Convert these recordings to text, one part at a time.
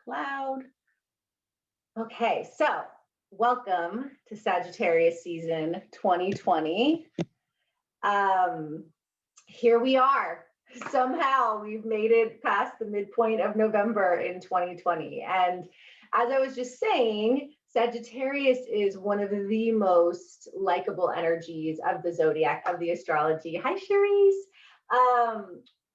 loud. Okay, so welcome to Sagittarius season 2020. Here we are. Somehow we've made it past the midpoint of November in 2020. And as I was just saying, Sagittarius is one of the most likable energies of the zodiac, of the astrology. Hi, Cherise.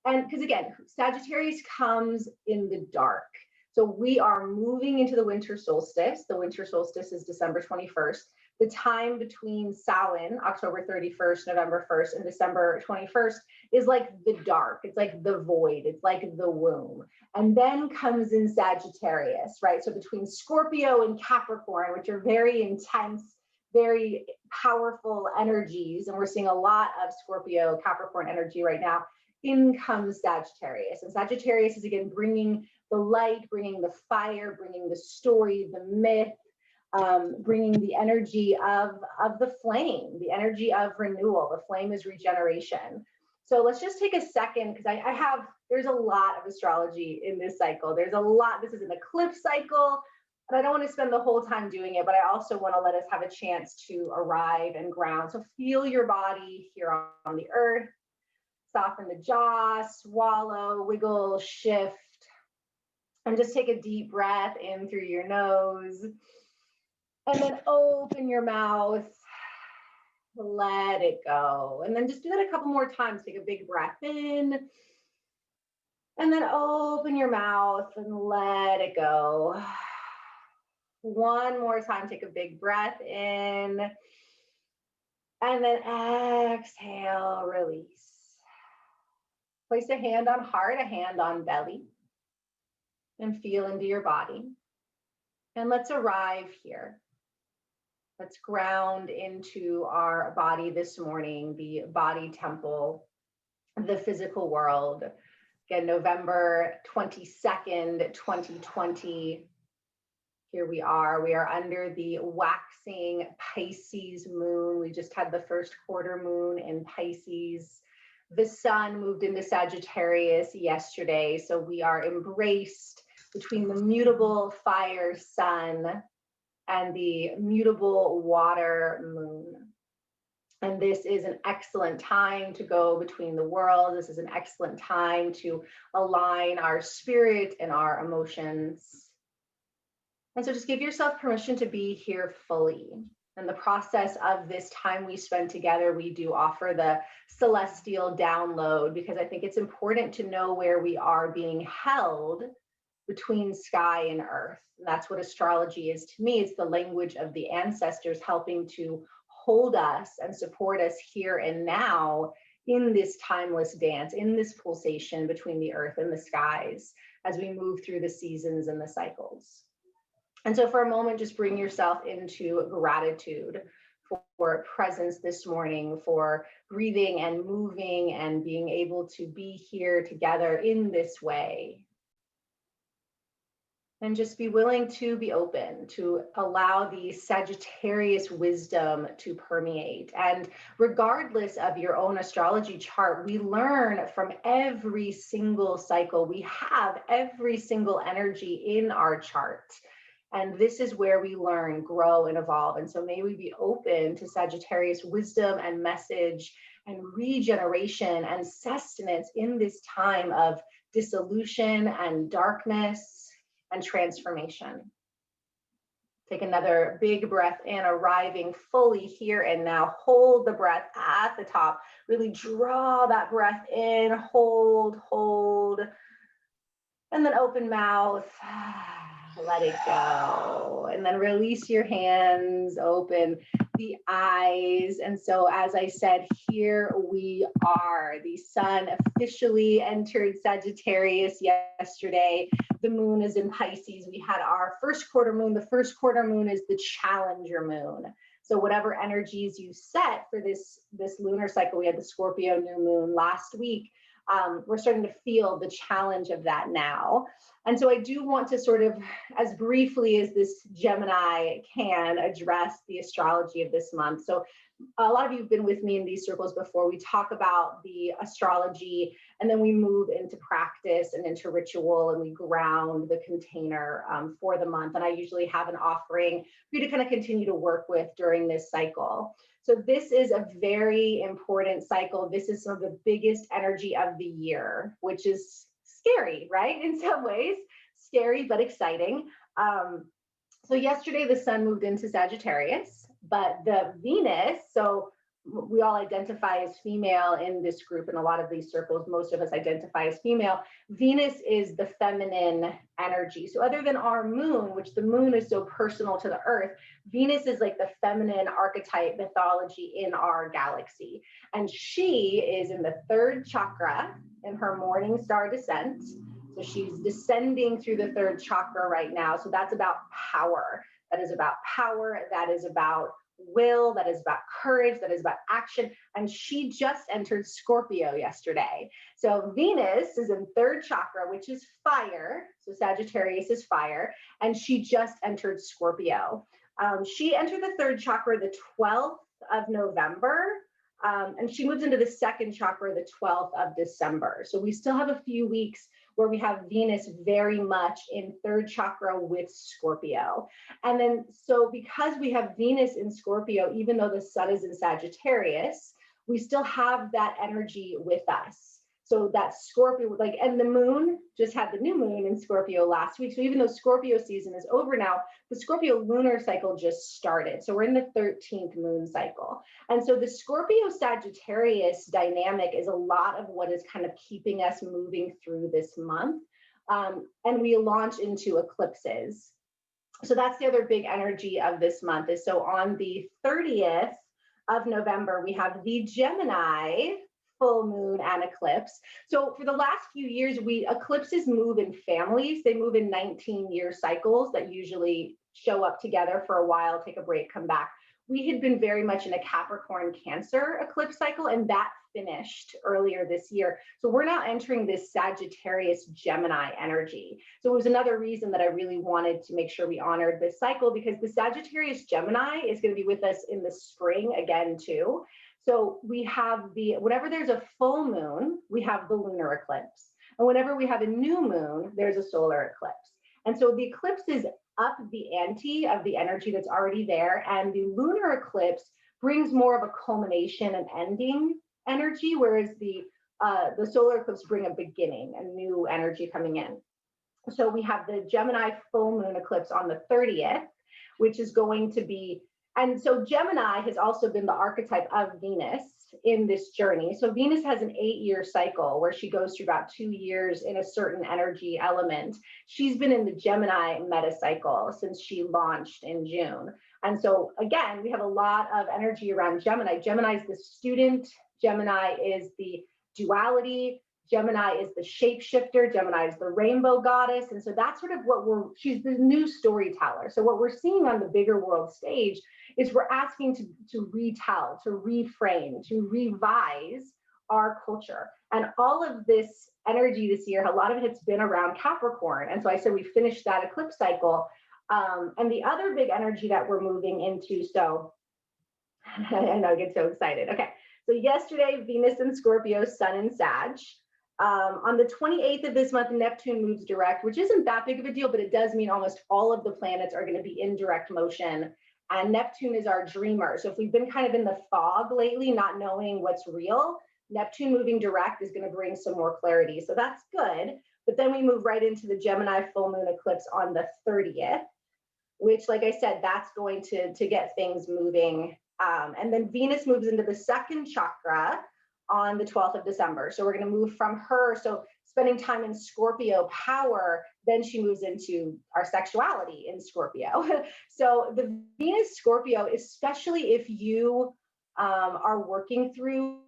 And because again, Sagittarius comes in the dark. So we are moving into the winter solstice. The winter solstice is December 21st. The time between Samhain, October 31st, November 1st, and December 21st is like the dark. It's like the void. It's like the womb. And then comes in Sagittarius, right? So between Scorpio and Capricorn, which are very intense, very powerful energies, and we're seeing a lot of Scorpio, Capricorn energy right now, in comes Sagittarius. And Sagittarius is again bringing the light, bringing the fire, bringing the story, the myth, bringing the energy of the flame, the energy of renewal. The flame is regeneration. So let's just take a second, because there's a lot of astrology in this cycle. There's a lot. This is an eclipse cycle, and I don't want to spend the whole time doing it, but I also want to let us have a chance to arrive and ground. So feel your body here on the earth. Soften the jaw, swallow, wiggle, shift, and just take a deep breath in through your nose. And then open your mouth, let it go. And then just do that a couple more times. Take a big breath in, and then open your mouth and let it go. One more time, take a big breath in, and then exhale, release. Place a hand on heart, a hand on belly, and feel into your body. And let's arrive here. Let's ground into our body this morning, the body temple, the physical world. Again, November 22nd, 2020. Here we are. We are under the waxing Pisces moon. We just had the first quarter moon in Pisces. The sun moved into Sagittarius yesterday, so we are embraced between the mutable fire sun and the mutable water moon. And this is an excellent time to go between the worlds. This is an excellent time to align our spirit and our emotions. And so just give yourself permission to be here fully. In the process of this time we spend together, we do offer the celestial download, because I think it's important to know where we are being held between sky and earth. And that's what astrology is to me. It's the language of the ancestors helping to hold us and support us here and now in this timeless dance, in this pulsation between the earth and the skies as we move through the seasons and the cycles. And so for a moment, just bring yourself into gratitude for presence this morning, for breathing and moving and being able to be here together in this way. And just be willing to be open, to allow the Sagittarius wisdom to permeate. And regardless of your own astrology chart, we learn from every single cycle. We have every single energy in our chart. And this is where we learn, grow, and evolve. And so may we be open to Sagittarius wisdom and message and regeneration and sustenance in this time of dissolution and darkness and transformation. Take another big breath in, arriving fully here and now. Hold the breath at the top. Really draw that breath in, hold, and then open mouth. Let it go. And then release your hands, open the eyes. And so, as I said, here we are. The sun officially entered Sagittarius yesterday. The moon is in Pisces. We had our first quarter moon. The first quarter moon is the challenger moon. So whatever energies you set for this lunar cycle, we had the Scorpio new moon last week. We're starting to feel the challenge of that now. And so I do want to sort of, as briefly as this Gemini can, address the astrology of this month. So a lot of you have been with me in these circles before. We talk about the astrology, and then we move into practice and into ritual, and we ground the container for the month. And I usually have an offering for you to kind of continue to work with during this cycle. So this is a very important cycle. This is some of the biggest energy of the year, which is scary, right? In some ways, scary, but exciting. So yesterday the sun moved into Sagittarius, but the Venus, so we all identify as female in this group, in a lot of these circles, most of us identify as female. Venus is the feminine energy. So other than our moon, which the moon is so personal to the earth, Venus is like the feminine archetype mythology in our galaxy. And she is in the third chakra in her morning star descent. So she's descending through the third chakra right now. So that's about power. That is about power. That is about will. That is about courage. That is about action. And she just entered Scorpio yesterday. So Venus is in third chakra, which is fire. So Sagittarius is fire. And she just entered Scorpio. She entered the third chakra the 12th of November. And she moves into the second chakra the 12th of December. So we still have a few weeks where we have Venus very much in third chakra with Scorpio. And then, so because we have Venus in Scorpio, even though the sun is in Sagittarius, we still have that energy with us. So that Scorpio, like, and the moon just had the new moon in Scorpio last week. So even though Scorpio season is over now, the Scorpio lunar cycle just started. So we're in the 13th moon cycle. And so the Scorpio Sagittarius dynamic is a lot of what is kind of keeping us moving through this month. And we launch into eclipses. So that's the other big energy of this month is, so on the 30th of November, we have the Gemini full moon and eclipse. So for the last few years, eclipses move in families. They move in 19-year cycles that usually show up together for a while, take a break, come back. We had been very much in a Capricorn Cancer eclipse cycle, and that finished earlier this year. So we're now entering this Sagittarius Gemini energy. So it was another reason that I really wanted to make sure we honored this cycle, because the Sagittarius Gemini is going to be with us in the spring again too. So we have whenever there's a full moon, we have the lunar eclipse. And whenever we have a new moon, there's a solar eclipse. And so the eclipse is up the ante of the energy that's already there. And the lunar eclipse brings more of a culmination and ending energy, whereas the solar eclipse bring a beginning, a new energy coming in. So we have the Gemini full moon eclipse on the 30th, which is going to be, and so Gemini has also been the archetype of Venus in this journey. So Venus has an 8-year cycle where she goes through about 2 years in a certain energy element. She's been in the Gemini meta cycle since she launched in June. And so again, we have a lot of energy around Gemini. Gemini is the student. Gemini is the duality. Gemini is the shapeshifter. Gemini is the rainbow goddess. And so that's sort of what she's the new storyteller. So what we're seeing on the bigger world stage is we're asking to retell, to reframe, to revise our culture. And all of this energy this year, a lot of it's been around Capricorn. And so I said we finished that eclipse cycle. And the other big energy that we're moving into, so I know I get so excited. Okay, so yesterday, Venus in Scorpio, Sun in Sag. On the 28th of this month, Neptune moves direct, which isn't that big of a deal, but it does mean almost all of the planets are going to be in direct motion. And Neptune is our dreamer. So if we've been kind of in the fog lately, not knowing what's real, Neptune moving direct is going to bring some more clarity. So that's good. But then we move right into the Gemini full moon eclipse on the 30th, which, like I said, that's going to get things moving. And then Venus moves into the second chakra on the 12th of December. So we're going to move from her. So spending time in Scorpio power, then she moves into our sexuality in Scorpio. So the Venus Scorpio, especially if you are working through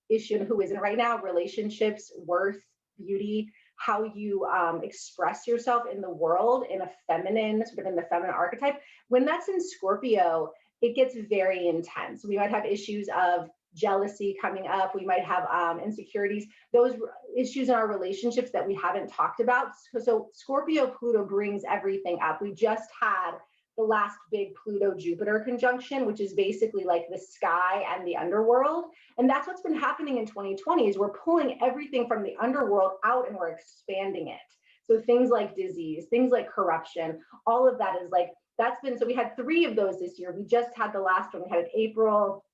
issue, who isn't right now, relationships, worth, beauty, how you express yourself in the world in a feminine, sort of in the feminine archetype. When that's in Scorpio, it gets very intense. We might have issues of jealousy coming up. We might have insecurities, those issues in our relationships that we haven't talked about. So Scorpio Pluto brings everything up. We just had the last big Pluto-Jupiter conjunction, which is basically like the sky and the underworld. And that's what's been happening in 2020 is we're pulling everything from the underworld out and we're expanding it. So things like disease, things like corruption, all of that is like, that's been, so we had 3 of those this year. We just had the last one. We had it April,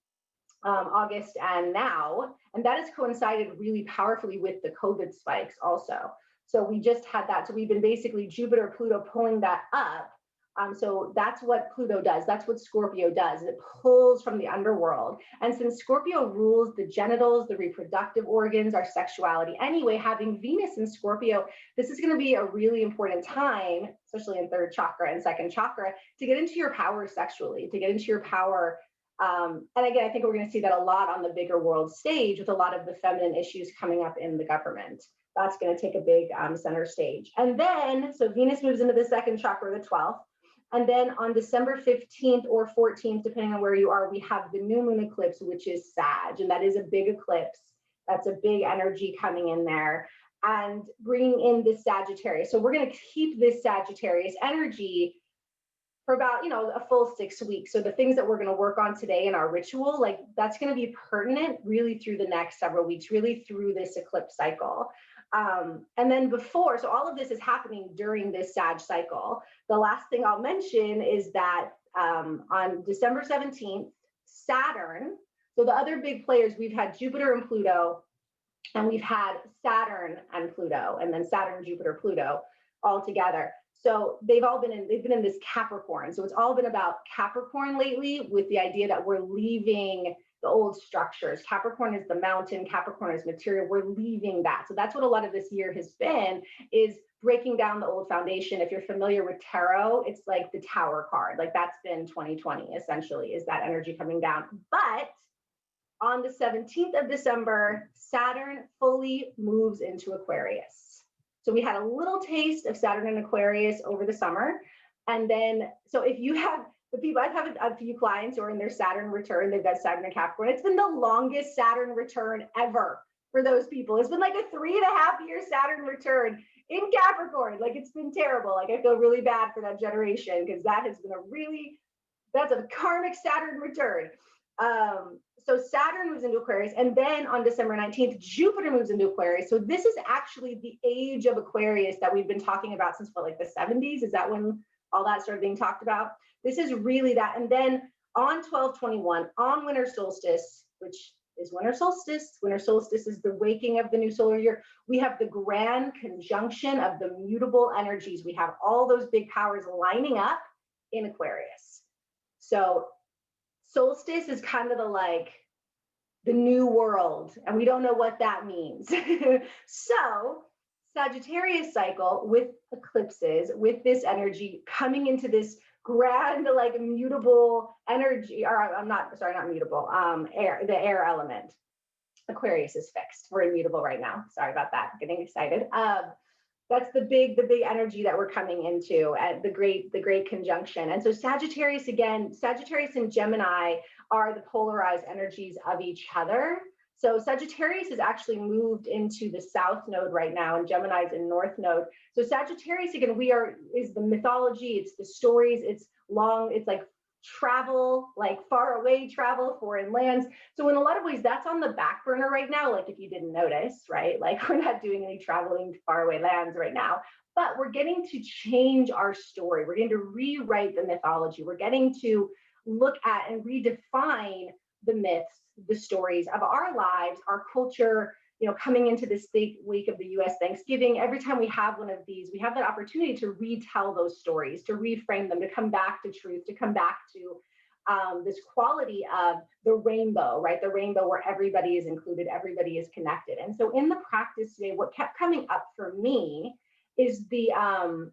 August, and now, and that has coincided really powerfully with the COVID spikes also. So we just had that. So we've been basically Jupiter, Pluto pulling that up. So that's what Pluto does. That's what Scorpio does. It pulls from the underworld. And since Scorpio rules the genitals, the reproductive organs, our sexuality anyway, having Venus in Scorpio, this is going to be a really important time, especially in 3rd chakra and 2nd chakra, to get into your power sexually, to get into your power. And again, I think we're going to see that a lot on the bigger world stage with a lot of the feminine issues coming up in the government. That's going to take a big center stage. And then, so Venus moves into the 2nd chakra, the 12th. And then on December 15th or 14th, depending on where you are, we have the new moon eclipse, which is Sag. And that is a big eclipse. That's a big energy coming in there and bringing in this Sagittarius. So we're going to keep this Sagittarius energy for about, a full 6 weeks. So the things that we're going to work on today in our ritual, like that's going to be pertinent really through the next several weeks, really through this eclipse cycle. And then before, so all of this is happening during this Sag cycle. The last thing I'll mention is that on December 17th, Saturn, so the other big players, we've had Jupiter and Pluto, and we've had Saturn and Pluto, and then Saturn, Jupiter, Pluto all together. So they've been in this Capricorn. So it's all been about Capricorn lately, with the idea that we're leaving the old structures. Capricorn is the mountain, Capricorn is material. We're leaving that. So that's what a lot of this year has been, is breaking down the old foundation. If you're familiar with tarot, it's like the Tower card. Like that's been 2020 essentially, is that energy coming down. But on the 17th of December, Saturn fully moves into Aquarius. So we had a little taste of Saturn in Aquarius over the summer. And then, so if you have the people, I've had a few clients who are in their Saturn return, they've got Saturn and Capricorn. It's been the longest Saturn return ever for those people. It's been like a 3.5-year Saturn return in Capricorn. Like it's been terrible. Like I feel really bad for that generation, because that has been that's a karmic Saturn return. So Saturn moves into Aquarius, and then on December 19th, Jupiter moves into Aquarius. So this is actually the age of Aquarius that we've been talking about since what, like the 70s? Is that when all that started being talked about? This is really that. And then on 12/21, on winter solstice, which is winter solstice is the waking of the new solar year. We have the grand conjunction of the mutable energies. We have all those big powers lining up in Aquarius. So solstice is kind of the new world, and we don't know what that means. So Sagittarius cycle with eclipses, with this energy coming into this grand, like mutable energy, or not mutable, the air element. Aquarius is fixed. We're immutable right now. Sorry about that. Getting excited. That's the big energy that we're coming into at the great conjunction. And so Sagittarius and Gemini are the polarized energies of each other. So Sagittarius is actually moved into the south node right now, and Gemini is in north node. So Sagittarius, again, is the mythology, it's the stories, it's like travel, like far away travel, foreign lands. So in a lot of ways, that's on the back burner right now. Like if you didn't notice, right? Like we're not doing any traveling to faraway lands right now, but we're getting to change our story. We're getting to rewrite the mythology. We're getting to look at and redefine the myths, the stories of our lives, our culture, coming into this big week of the US Thanksgiving. Every time we have one of these, we have that opportunity to retell those stories, to reframe them, to come back to truth, to come back to this quality of the rainbow, right? The rainbow where everybody is included, everybody is connected. And so in the practice today, what kept coming up for me is basically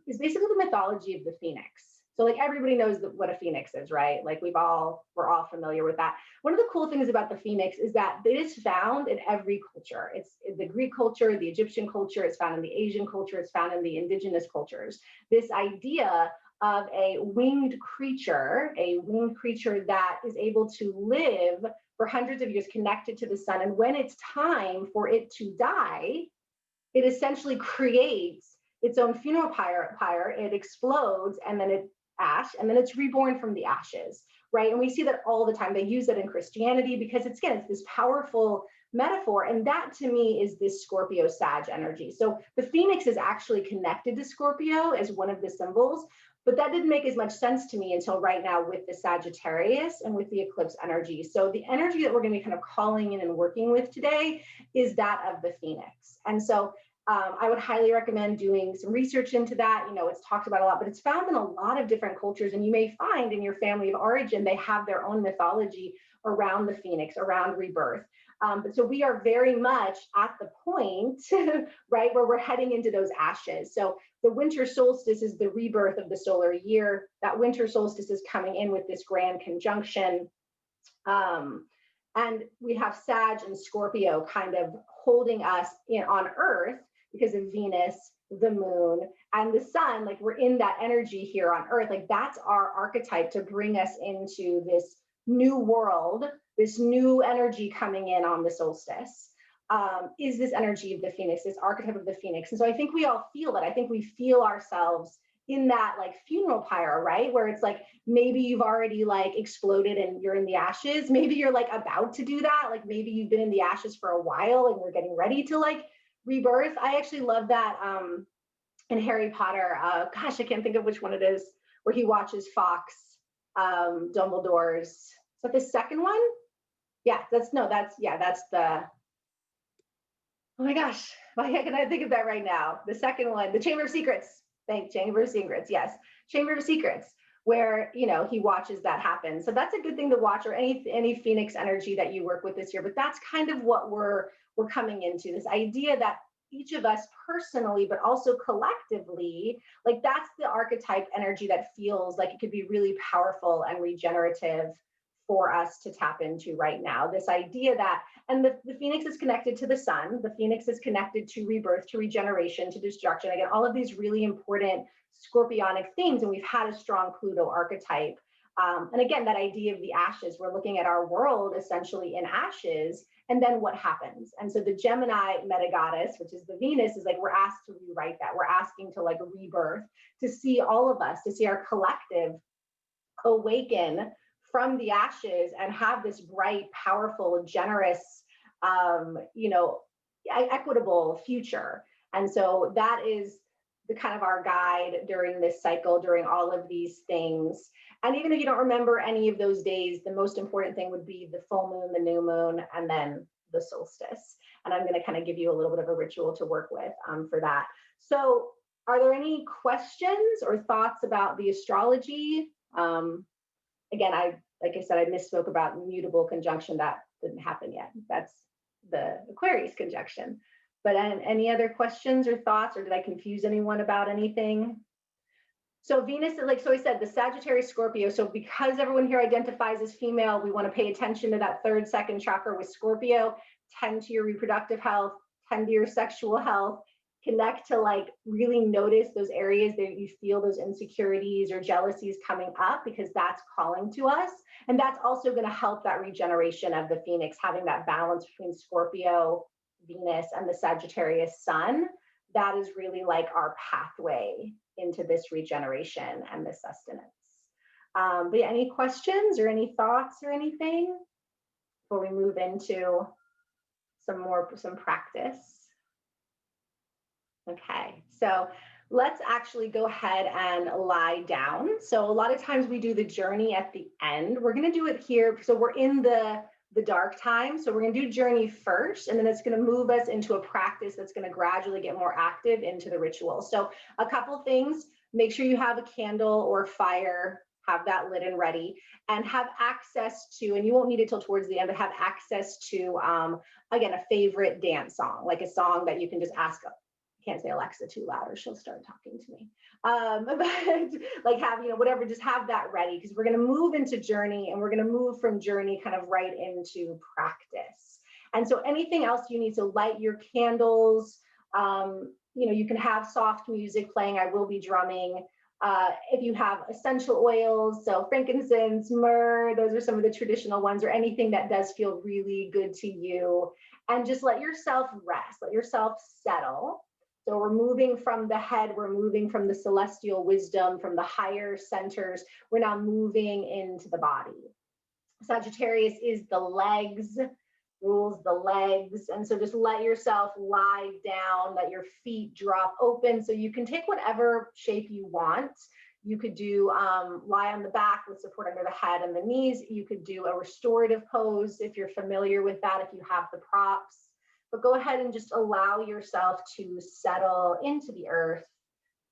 the mythology of the phoenix. So like everybody knows what a phoenix is, right? Like we're all familiar with that. One of the cool things about the phoenix is that it is found in every culture. It's in the Greek culture, the Egyptian culture, it's found in the Asian culture, it's found in the indigenous cultures. This idea of a winged creature that is able to live for hundreds of years connected to the sun. And when it's time for it to die, it essentially creates its own funeral pyre, it explodes, and then it ash, and then it's reborn from the ashes, right? And we see that all the time. They use that in Christianity because it's, again, it's this powerful metaphor. And that to me is this Scorpio Sag energy. So the Phoenix is actually connected to Scorpio as one of the symbols, but that didn't make as much sense to me until right now with the Sagittarius and with the eclipse energy. So the energy that we're going to be kind of calling in and working with today is that of the Phoenix. And so I would highly recommend doing some research into that. You know, it's talked about a lot, but it's found in a lot of different cultures. And you may find in your family of origin, they have their own mythology around the Phoenix, around rebirth. But so we are very much at the point, right, where we're heading into those ashes. So the winter solstice is the rebirth of the solar year. That winter solstice is coming in with this grand conjunction. And we have Sag and Scorpio kind of holding us in on Earth because of Venus, the moon, and the sun. Like, we're in that energy here on Earth. Like, that's our archetype to bring us into this new world, this new energy coming in on the solstice. Is this energy of the Phoenix, this archetype of the Phoenix. And so I think we all feel that. I think we feel ourselves in that like funeral pyre, right? Where it's like, maybe you've already like exploded and you're in the ashes. Maybe you're like about to do that. Like, maybe you've been in the ashes for a while and we're getting ready to like rebirth. I actually love that in Harry Potter. Gosh, I can't think of which one it is, where he watches Fox, Dumbledore's. Is that the second one? Yeah, that's the, oh my gosh, why can I think of that right now? The second one, the Chamber of Secrets. Chamber of Secrets, yes. Chamber of Secrets, where, you know, he watches that happen. So that's a good thing to watch, or any Phoenix energy that you work with this year. But that's kind of what we're coming into, this idea that each of us personally, but also collectively, like, that's the archetype energy that feels like it could be really powerful and regenerative for us to tap into right now. This idea that, and the Phoenix is connected to the sun, the Phoenix is connected to rebirth, to regeneration, to destruction. Again, all of these really important scorpionic themes, and we've had a strong Pluto archetype. And again, that idea of the ashes, we're looking at our world essentially in ashes, and then what happens? And so the Gemini meta goddess, which is the Venus, is like, we're asked to rewrite that. We're asking to like rebirth, to see all of us, to see our collective awaken from the ashes and have this bright, powerful, generous, equitable future. And so that is the kind of our guide during this cycle, during all of these things. And even if you don't remember any of those days, the most important thing would be the full moon, the new moon, and then the solstice. And I'm going to kind of give you a little bit of a ritual to work with for that. So are there any questions or thoughts about the astrology? Again, like I said, I misspoke about mutable conjunction. That didn't happen yet. That's the Aquarius conjunction. But any other questions or thoughts, or did I confuse anyone about anything? So Venus, so I said, the Sagittarius Scorpio. So because everyone here identifies as female, we want to pay attention to that third, second chakra with Scorpio. Tend to your reproductive health, tend to your sexual health, connect to like really notice those areas that you feel those insecurities or jealousies coming up, because that's calling to us. And that's also going to help that regeneration of the Phoenix, having that balance between Scorpio, Venus, and the Sagittarius Sun. That is really like our pathway into this regeneration and this sustenance. But yeah, any questions or any thoughts or anything before we move into some practice? Okay, so let's actually go ahead and lie down. So a lot of times we do the journey at the end. We're going to do it here. So we're in the dark time. So we're going to do journey first, and then it's going to move us into a practice that's going to gradually get more active into the ritual. So a couple things: make sure you have a candle or fire, have that lit and ready, and have access to, and you won't need it till towards the end, but have access to, again, a favorite dance song, like a song that you can just ask. Can't say Alexa too loud or she'll start talking to me. But like have, whatever, just have that ready, because we're going to move into journey, and we're going to move from journey kind of right into practice. And so anything else you need to light your candles, you can have soft music playing. I will be drumming. If you have essential oils, so frankincense, myrrh, those are some of the traditional ones, or anything that does feel really good to you. And just let yourself rest, let yourself settle. So we're moving from the head, we're moving from the celestial wisdom, from the higher centers. We're now moving into the body. Sagittarius is the legs, rules the legs. And so just let yourself lie down, let your feet drop open. So you can take whatever shape you want. You could do lie on the back with support under the head and the knees. You could do a restorative pose if you're familiar with that, if you have the props. But go ahead and just allow yourself to settle into the earth.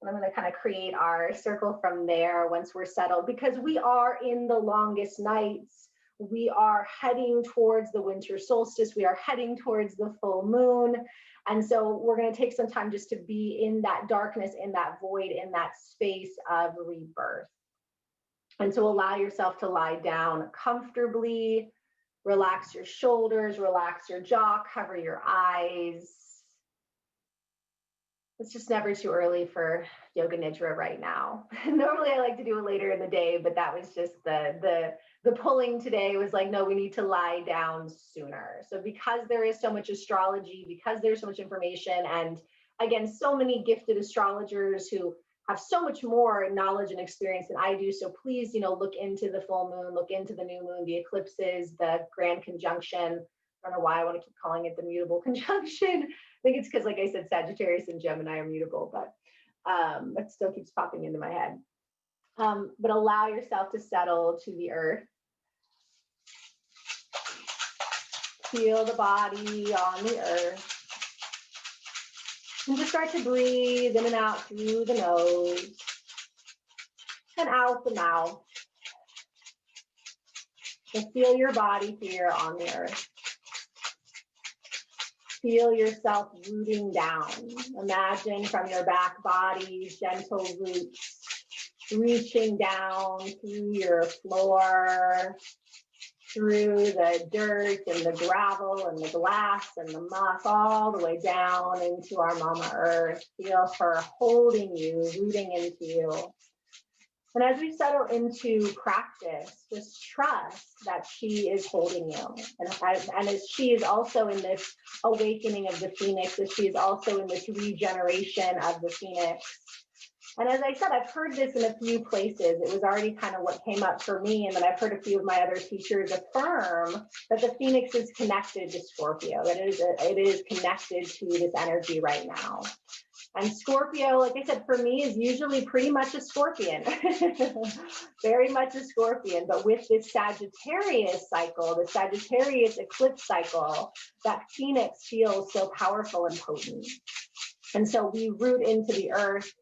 And I'm going to kind of create our circle from there once we're settled, because we are in the longest nights. We are heading towards the winter solstice. We are heading towards the full moon. And so we're going to take some time just to be in that darkness, in that void, in that space of rebirth. And so allow yourself to lie down comfortably, relax your shoulders, relax your jaw, cover your eyes. It's just never too early for yoga nidra right now. Normally I like to do it later in the day, but that was just the pulling today was like, no, we need to lie down sooner. So because there is so much astrology, because there's so much information, and again, so many gifted astrologers who have so much more knowledge and experience than I do. So please, look into the full moon, look into the new moon, the eclipses, the grand conjunction. I don't know why I want to keep calling it the mutable conjunction. I think it's because, like I said, Sagittarius and Gemini are mutable, but it still keeps popping into my head. But allow yourself to settle to the earth. Feel the body on the earth. And just start to breathe in and out through the nose and out the mouth. So feel your body here on the earth. Feel yourself rooting down. Imagine from your back body, gentle roots reaching down through your floor, through the dirt and the gravel and the glass and the muck, all the way down into our Mama Earth. Feel her holding you, rooting into you. And as we settle into practice, just trust that she is holding you. And as she is also in this awakening of the phoenix, as she is also in this regeneration of the phoenix. And as I said, I've heard this in a few places. It was already kind of what came up for me. And then I've heard a few of my other teachers affirm that the phoenix is connected to Scorpio, that it is connected to this energy right now. And Scorpio, like I said, for me is usually pretty much a scorpion, very much a scorpion. But with this Sagittarius cycle, the Sagittarius eclipse cycle, that phoenix feels so powerful and potent. And so we root into the earth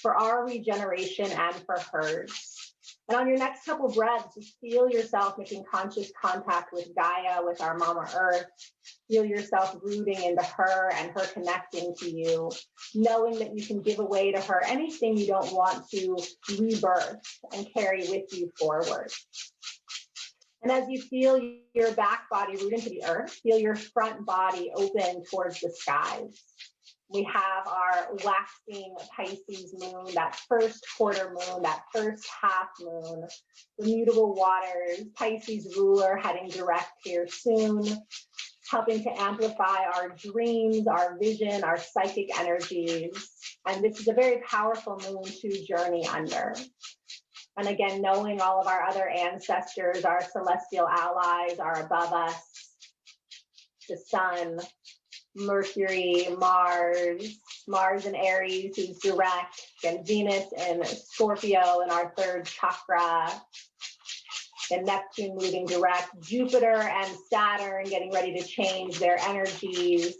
for our regeneration and for hers. And on your next couple breaths, just feel yourself making conscious contact with Gaia, with our Mama Earth. Feel yourself rooting into her and her connecting to you, knowing that you can give away to her anything you don't want to rebirth and carry with you forward. And as you feel your back body root into the earth, feel your front body open towards the skies. We have our waxing Pisces moon, that first quarter moon, that first half moon, the mutable waters, Pisces ruler heading direct here soon, helping to amplify our dreams, our vision, our psychic energies. And this is a very powerful moon to journey under. And again, knowing all of our other ancestors, our celestial allies are above us, the sun, Mercury, Mars in Aries, who's direct, and Venus in Scorpio in our third chakra, and Neptune moving direct, Jupiter and Saturn getting ready to change their energies,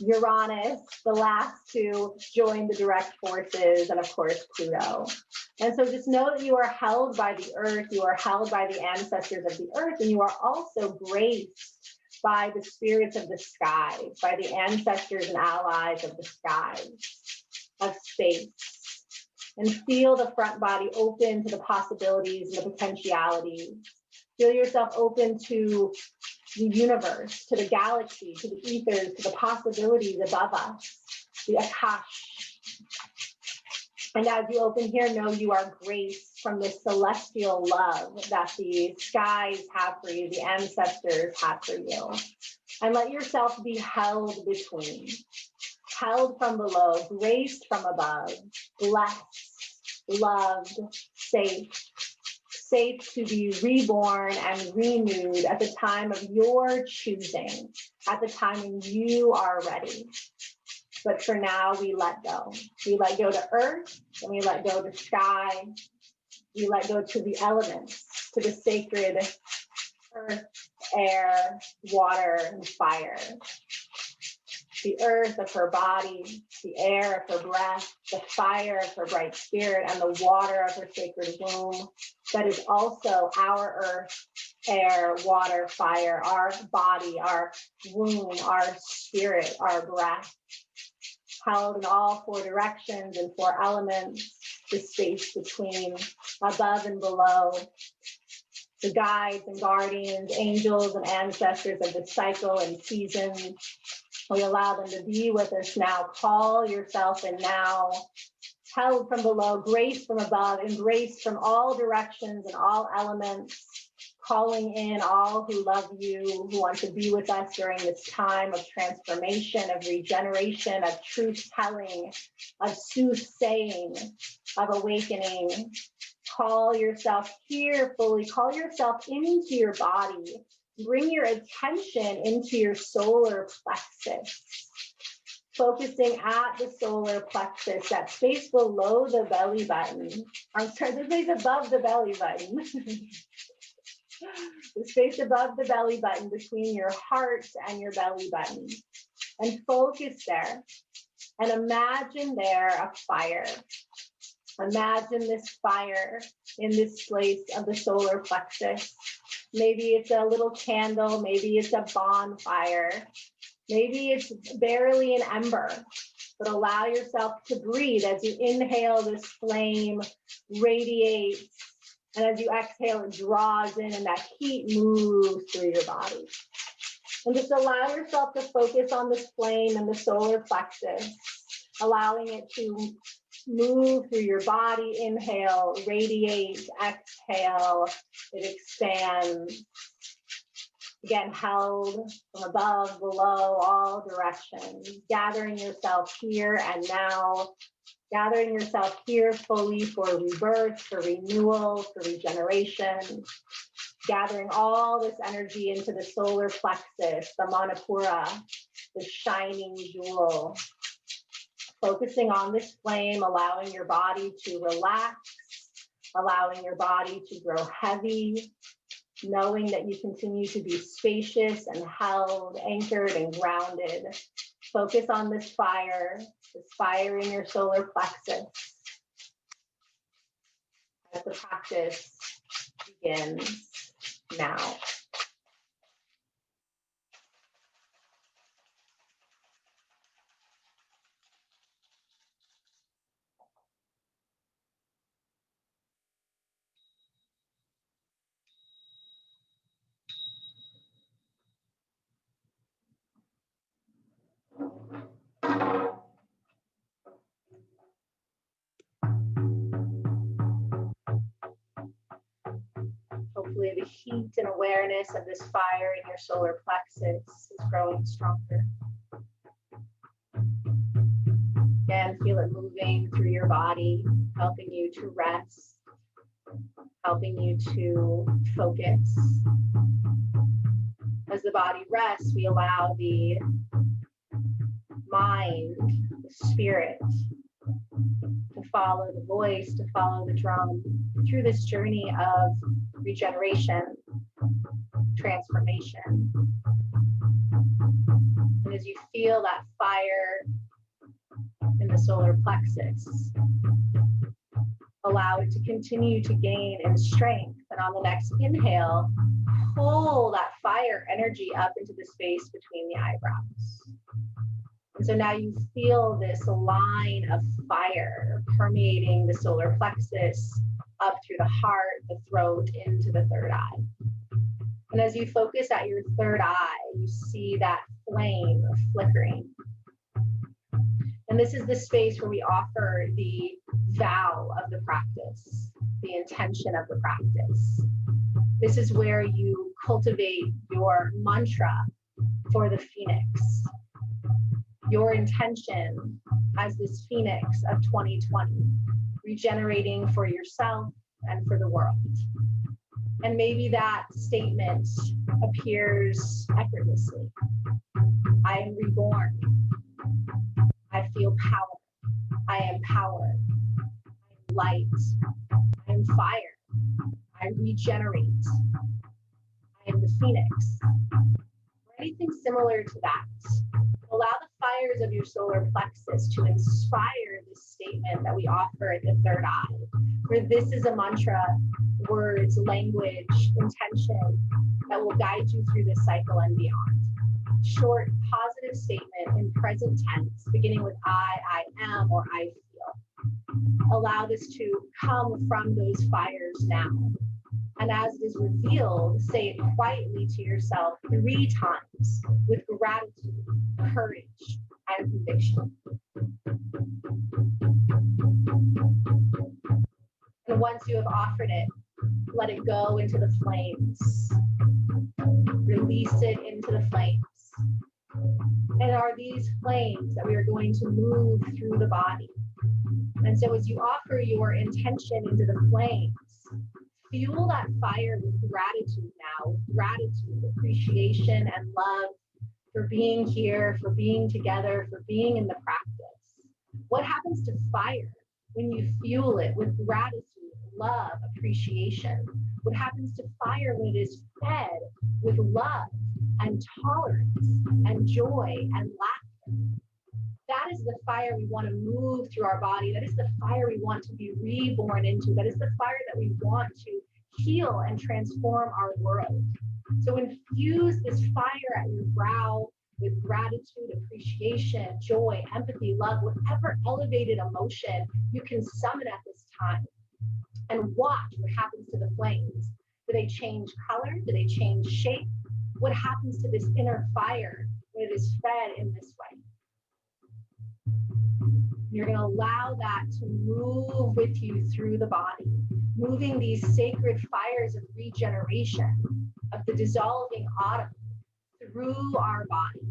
Uranus, the last to join the direct forces, and of course, Pluto. And so just know that you are held by the earth, you are held by the ancestors of the earth, and you are also graced by the spirits of the skies, by the ancestors and allies of the skies, of space. And feel the front body open to the possibilities and the potentialities. Feel yourself open to the universe, to the galaxy, to the ethers, to the possibilities above us, the Akash. And as you open here, know you are graced from the celestial love that the skies have for you, the ancestors have for you. And let yourself be held between. held from below, graced from above, blessed, loved, safe, safe to be reborn and renewed at the time of your choosing, at the time when you are ready. But for now, we let go. We let go to earth, and we let go to sky. We let go to the elements, to the sacred earth, air, water, and fire. The earth of her body, the air of her breath, the fire of her bright spirit, and the water of her sacred womb. That is also our earth, air, water, fire, our body, our womb, our spirit, our breath. Held in all four directions and four elements, the space between above and below. The guides and guardians, angels and ancestors of the cycle and season. We allow them to be with us now. Call yourself in now. Held from below, grace from above, embraced from all directions and all elements. Calling in all who love you, who want to be with us during this time of transformation, of regeneration, of truth-telling, of soothsaying, of awakening. Call yourself here fully. Call yourself into your body. Bring your attention into your solar plexus. Focusing at the solar plexus, that space below the belly button. I'm sorry, the space above the belly button. The space above the belly button between your heart and your belly button. And focus there. And imagine there a fire. Imagine this fire in this place of the solar plexus. Maybe it's a little candle, maybe it's a bonfire, maybe it's barely an ember, but allow yourself to breathe as you inhale this flame, radiates, and as you exhale, it draws in and that heat moves through your body. And just allow yourself to focus on this flame and the solar plexus, allowing it to move through your body. Inhale, radiate, exhale, it expands. Again, held from above, below, all directions. Gathering yourself here and now. Gathering yourself here fully for rebirth, for renewal, for regeneration. Gathering all this energy into the solar plexus, the Manipura, the shining jewel. Focusing on this flame, allowing your body to relax, allowing your body to grow heavy, knowing that you continue to be spacious and held, anchored and grounded. Focus on this fire in your solar plexus as the practice begins now. Hopefully the heat and awareness of this fire in your solar plexus is growing stronger. Again, feel it moving through your body, helping you to rest, helping you to focus. As the body rests, we allow the mind, the spirit, to follow the voice, to follow the drum through this journey of regeneration, transformation. And as you feel that fire in the solar plexus, allow it to continue to gain in strength. And on the next inhale, pull that fire energy up into the space between the eyebrows. And so now you feel this line of fire permeating the solar plexus up through the heart, the throat, into the third eye. And as you focus at your third eye, you see that flame flickering. And this is the space where we offer the vow of the practice, the intention of the practice. This is where you cultivate your mantra for the phoenix. your intention as this phoenix of 2020, regenerating for yourself and for the world. And maybe that statement appears effortlessly. I am reborn. I feel power. I am power. I am light. I am fire. I regenerate. I am the phoenix. Or anything similar to that. Allow the fires of your solar plexus to inspire this statement that we offer at the third eye, where this is a mantra, words, language, intention that will guide you through this cycle and beyond. Short, positive statement in present tense, beginning with I am, or I feel. Allow this to come from those fires now. And as it is revealed, say it quietly to yourself 3 times with gratitude, courage, and conviction. And once you have offered it, let it go into the flames. Release it into the flames. And are these flames that we are going to move through the body. And so as you offer your intention into the flames, fuel that fire with gratitude now, gratitude, appreciation, and love for being here, for being together, for being in the practice. What happens to fire when you fuel it with gratitude, love, appreciation? What happens to fire when it is fed with love and tolerance and joy and laughter? That is the fire we want to move through our body. That is the fire we want to be reborn into. That is the fire that we want to heal and transform our world. So infuse this fire at your brow with gratitude, appreciation, joy, empathy, love, whatever elevated emotion you can summon at this time. And watch what happens to the flames. Do they change color? Do they change shape? What happens to this inner fire when it is fed in this way? You're going to allow that to move with you through the body, moving these sacred fires of regeneration, of the dissolving autumn through our body,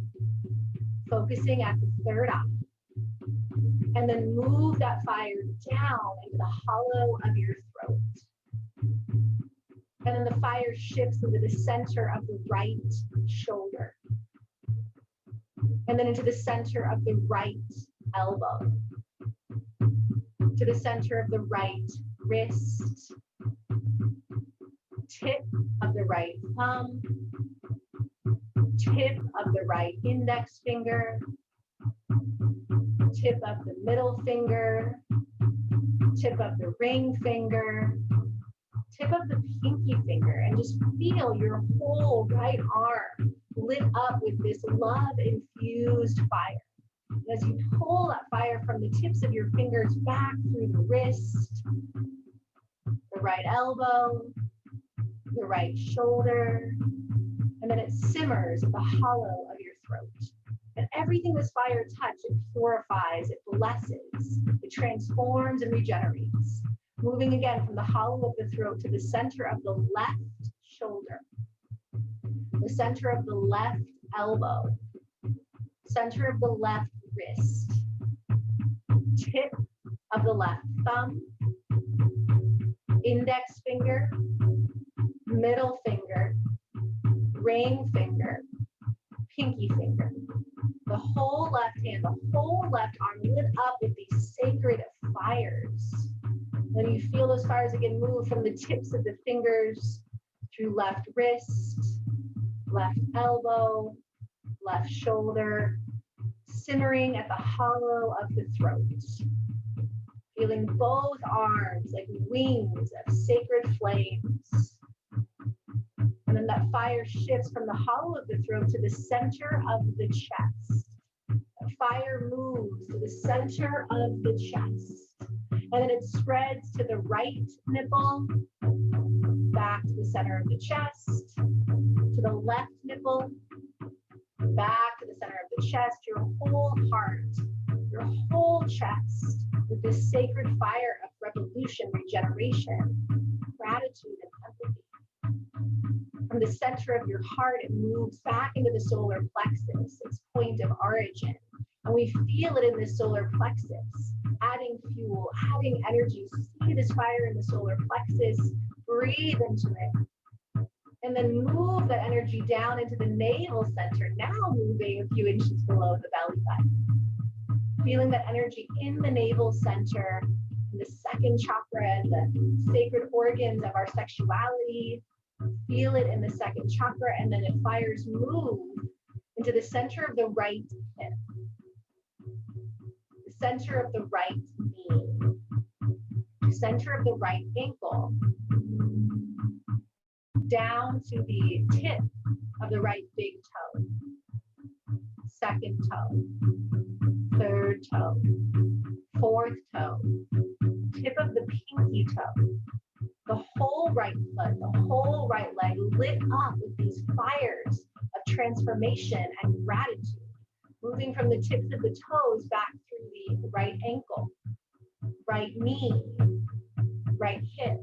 focusing at the third eye. And then move that fire down into the hollow of your throat. And then the fire shifts into the center of the right shoulder. And then into the center of the right elbow, to the center of the right wrist, tip of the right thumb, tip of the right index finger, tip of the middle finger, tip of the ring finger, tip of the pinky finger, and just feel your whole right arm lit up with this love-infused fire. And as you pull that fire from the tips of your fingers back through the wrist, the right elbow, the right shoulder, and then it simmers at the hollow of your throat. And everything this fire touches, it purifies, it blesses, it transforms and regenerates. Moving again from the hollow of the throat to the center of the left shoulder, the center of the left elbow, center of the left wrist, tip of the left thumb, index finger, middle finger, ring finger, pinky finger. The whole left hand, the whole left arm lit up with these sacred fires. Then you feel those fires again move from the tips of the fingers through left wrist, left elbow, left shoulder, simmering at the hollow of the throat. Feeling both arms like wings of sacred flames. And then that fire shifts from the hollow of the throat to the center of the chest. That fire moves to the center of the chest. And then it spreads to the right nipple, back to the center of the chest, to the left nipple, back to the center of the chest, your whole heart, your whole chest, with this sacred fire of revolution, regeneration, gratitude, and empathy. From the center of your heart, it moves back into the solar plexus, its point of origin, And we feel it in the solar plexus, adding fuel, adding energy. See this fire in the solar plexus, breathe into it. And then move that energy down into the navel center, now moving a few inches below the belly button. Feeling that energy in the navel center, in the second chakra, and the sacred organs of our sexuality. Feel it in the second chakra, and then it fires move into the center of the right hip, the center of the right knee, the center of the right ankle, down to the tip of the right big toe, second toe, third toe, fourth toe, tip of the pinky toe, the whole right foot, the whole right leg lit up with these fires of transformation and gratitude, moving from the tips of the toes back through the right ankle, right knee, right hip,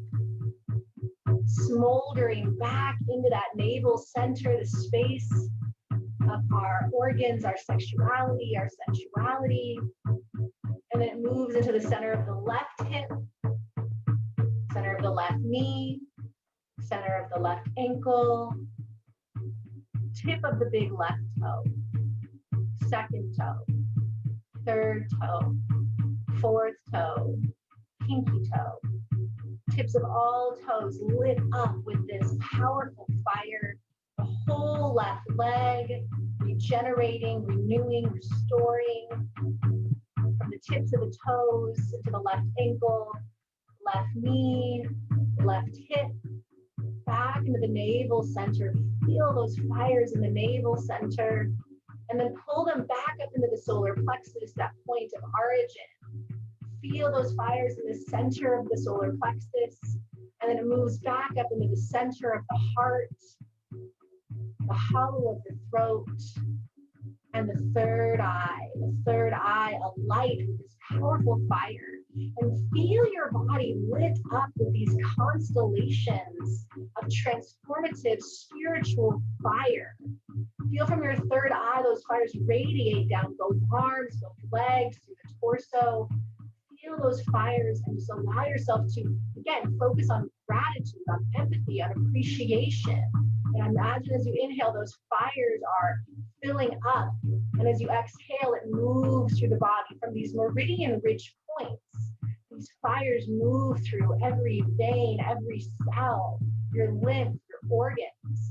smoldering back into that navel center, the space of our organs, our sexuality, our sensuality. And then it moves into the center of the left hip, center of the left knee, center of the left ankle, tip of the big left toe, second toe, third toe, fourth toe, pinky toe. Tips of all toes lit up with this powerful fire. The whole left leg regenerating, renewing, restoring. From the tips of the toes to the left ankle, left knee, left hip, back into the navel center. Feel those fires in the navel center, and then pull them back up into the solar plexus, that point of origin. Feel those fires in the center of the solar plexus, and then it moves back up into the center of the heart, the hollow of the throat, and the third eye alight with this powerful fire. And feel your body lit up with these constellations of transformative spiritual fire. Feel from your third eye those fires radiate down both arms, both legs, through the torso. Feel those fires and just allow yourself to, again, focus on gratitude, on empathy, on appreciation. And imagine as you inhale, those fires are filling up. And as you exhale, it moves through the body from these meridian-rich points. These fires move through every vein, every cell, your lymph, your organs.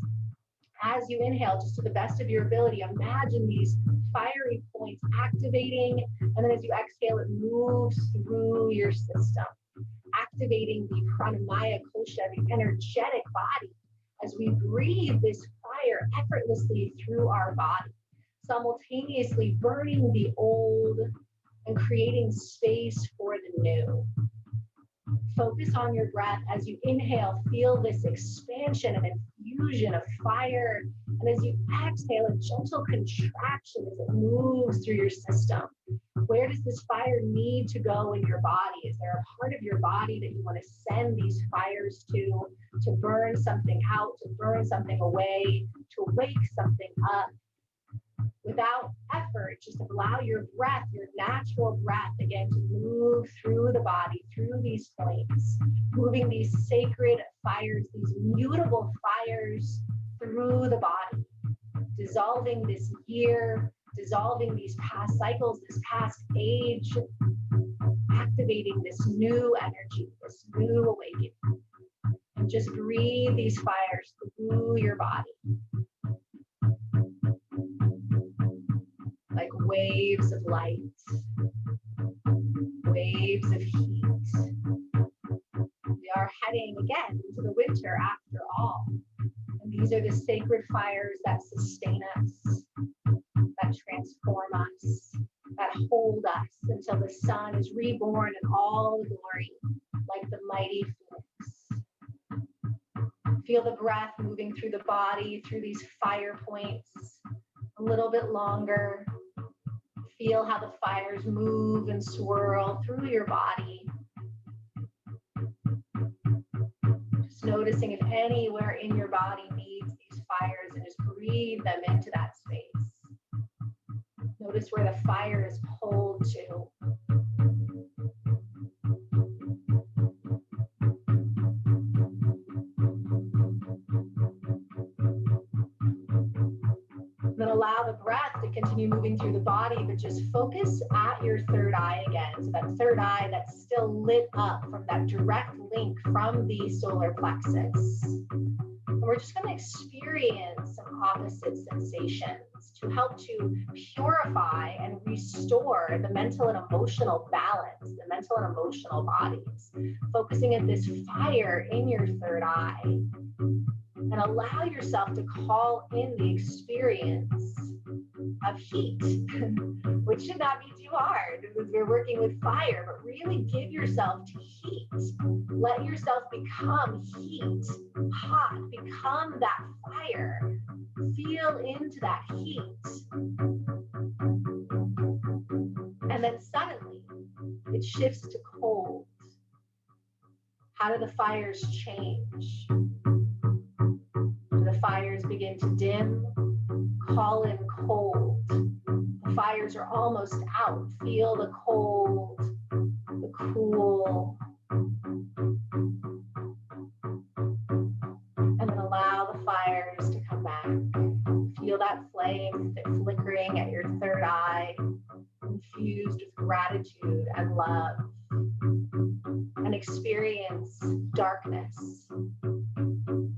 As you inhale, just to the best of your ability, imagine these fiery points activating, and then as you exhale, it moves through your system, activating the pranamaya kosha, the energetic body, as we breathe this fire effortlessly through our body, simultaneously burning the old and creating space for the new. Focus on your breath. As you inhale, feel this expansion and infusion of fire. And as you exhale, a gentle contraction as it moves through your system. Where does this fire need to go in your body? Is there a part of your body that you want to send these fires to burn something out, to burn something away, to wake something up? Without effort, just allow your breath, your natural breath, again, to move through the body, through these points, moving these sacred fires, these mutable fires through the body, dissolving this year, dissolving these past cycles, this past age, activating this new energy, this new awakening. And just breathe these fires through your body. Like waves of light, waves of heat. We are heading again into the winter after all. And these are the sacred fires that sustain us, that transform us, that hold us until the sun is reborn in all the glory, like the mighty phoenix. Feel the breath moving through the body, through these fire points, a little bit longer. Feel how the fires move and swirl through your body. Just noticing if anywhere in your body needs these fires, and just breathe them into that space. Notice where the fire is pulled to. Then allow the breath to continue moving through the body, but just focus at your third eye again. So that third eye that's still lit up from that direct link from the solar plexus. And we're just going to experience some opposite sensations to help to purify and restore the mental and emotional balance, the mental and emotional bodies. Focusing at this fire in your third eye. And allow yourself to call in the experience of heat, which should not be too hard because we're working with fire, but really give yourself to heat. Let yourself become heat, hot, become that fire. Feel into that heat. And then suddenly it shifts to cold. How do the fires change? The fires begin to dim, call in cold. The fires are almost out. Feel the cold, the cool. And then allow the fires to come back. Feel that flame flickering at your third eye, infused with gratitude and love. And experience darkness,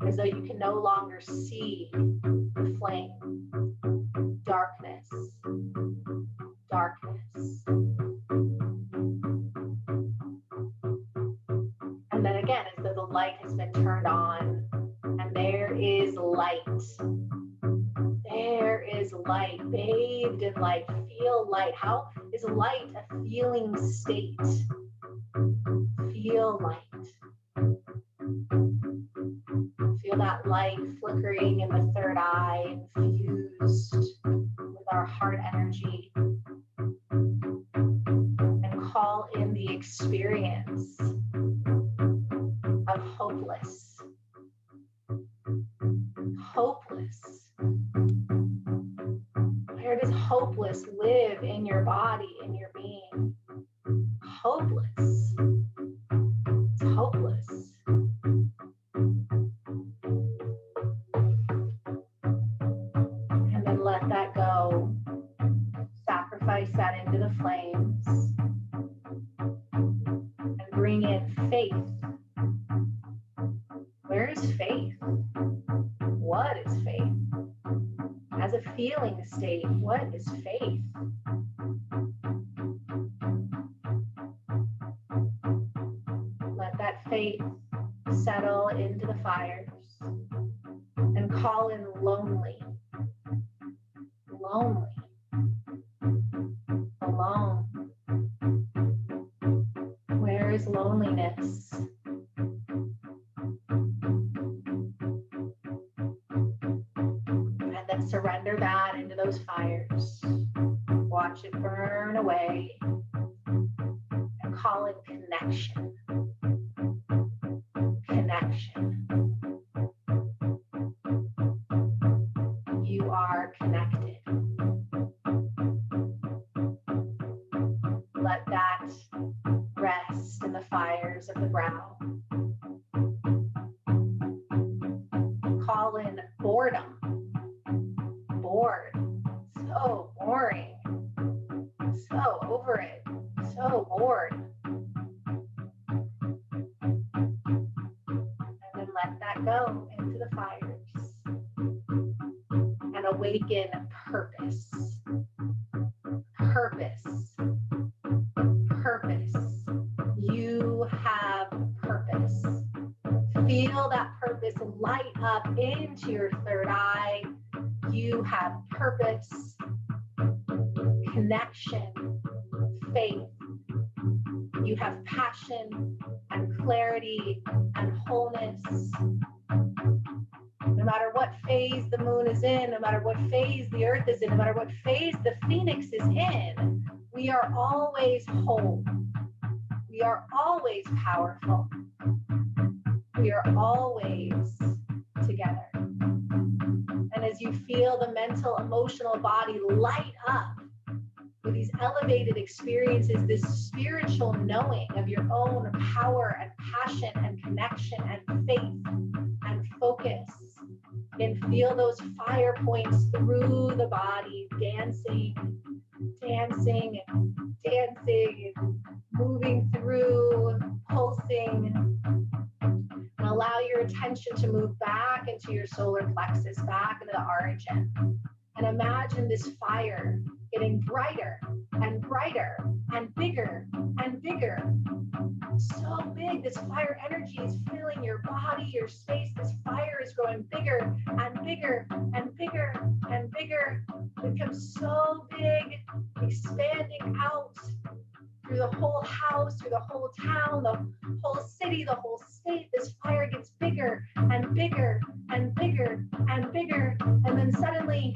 as though you can no longer see the flame. Darkness, darkness. And then again, as though the light has been turned on, and there is light. There is light, bathed in light. Feel light. How is light a feeling state? Feel light. Feel that light flickering in the third eye, infused with our heart energy. And call in the experience of hopeless. Hopeless. Where does hopeless live in your body, in your being? Hopeless. It's hopeless. And then let that go. Sacrifice that into the flames. And bring in faith. Where is faith? What is faith? As a feeling state, what is faith? Let that faith settle into the fires and call in lonely. Lonely. Alone. Where is loneliness? And then surrender that into those fires. Watch it burn away. And call in connection. Connection. You are connected. Let that rest in the fires of the brow. Call in boredom. Bored. So boring. So over it. So bored. And then let that go into the fires. And awaken purpose. Purpose. Purpose. You have purpose. Feel that purpose light up into your third eye. You have purpose, connection, faith. You have passion and clarity and wholeness. No matter what phase the moon is in, no matter what phase the earth is in, no matter what phase the phoenix is in, we are always whole. We are always powerful. We are always together. And as you feel the mental, emotional body light up these elevated experiences, this spiritual knowing of your own power and passion and connection and faith and focus. And feel those fire points through the body, dancing, dancing, dancing, moving through, pulsing. And allow your attention to move back into your solar plexus, back into the origin. And imagine this fire getting brighter and brighter and bigger and bigger. So big, this fire energy is filling your body, your space. This fire is growing bigger and bigger and bigger and bigger. It becomes so big, expanding out through the whole house, through the whole town, the whole city, the whole state. This fire gets bigger and bigger and bigger and bigger. And then suddenly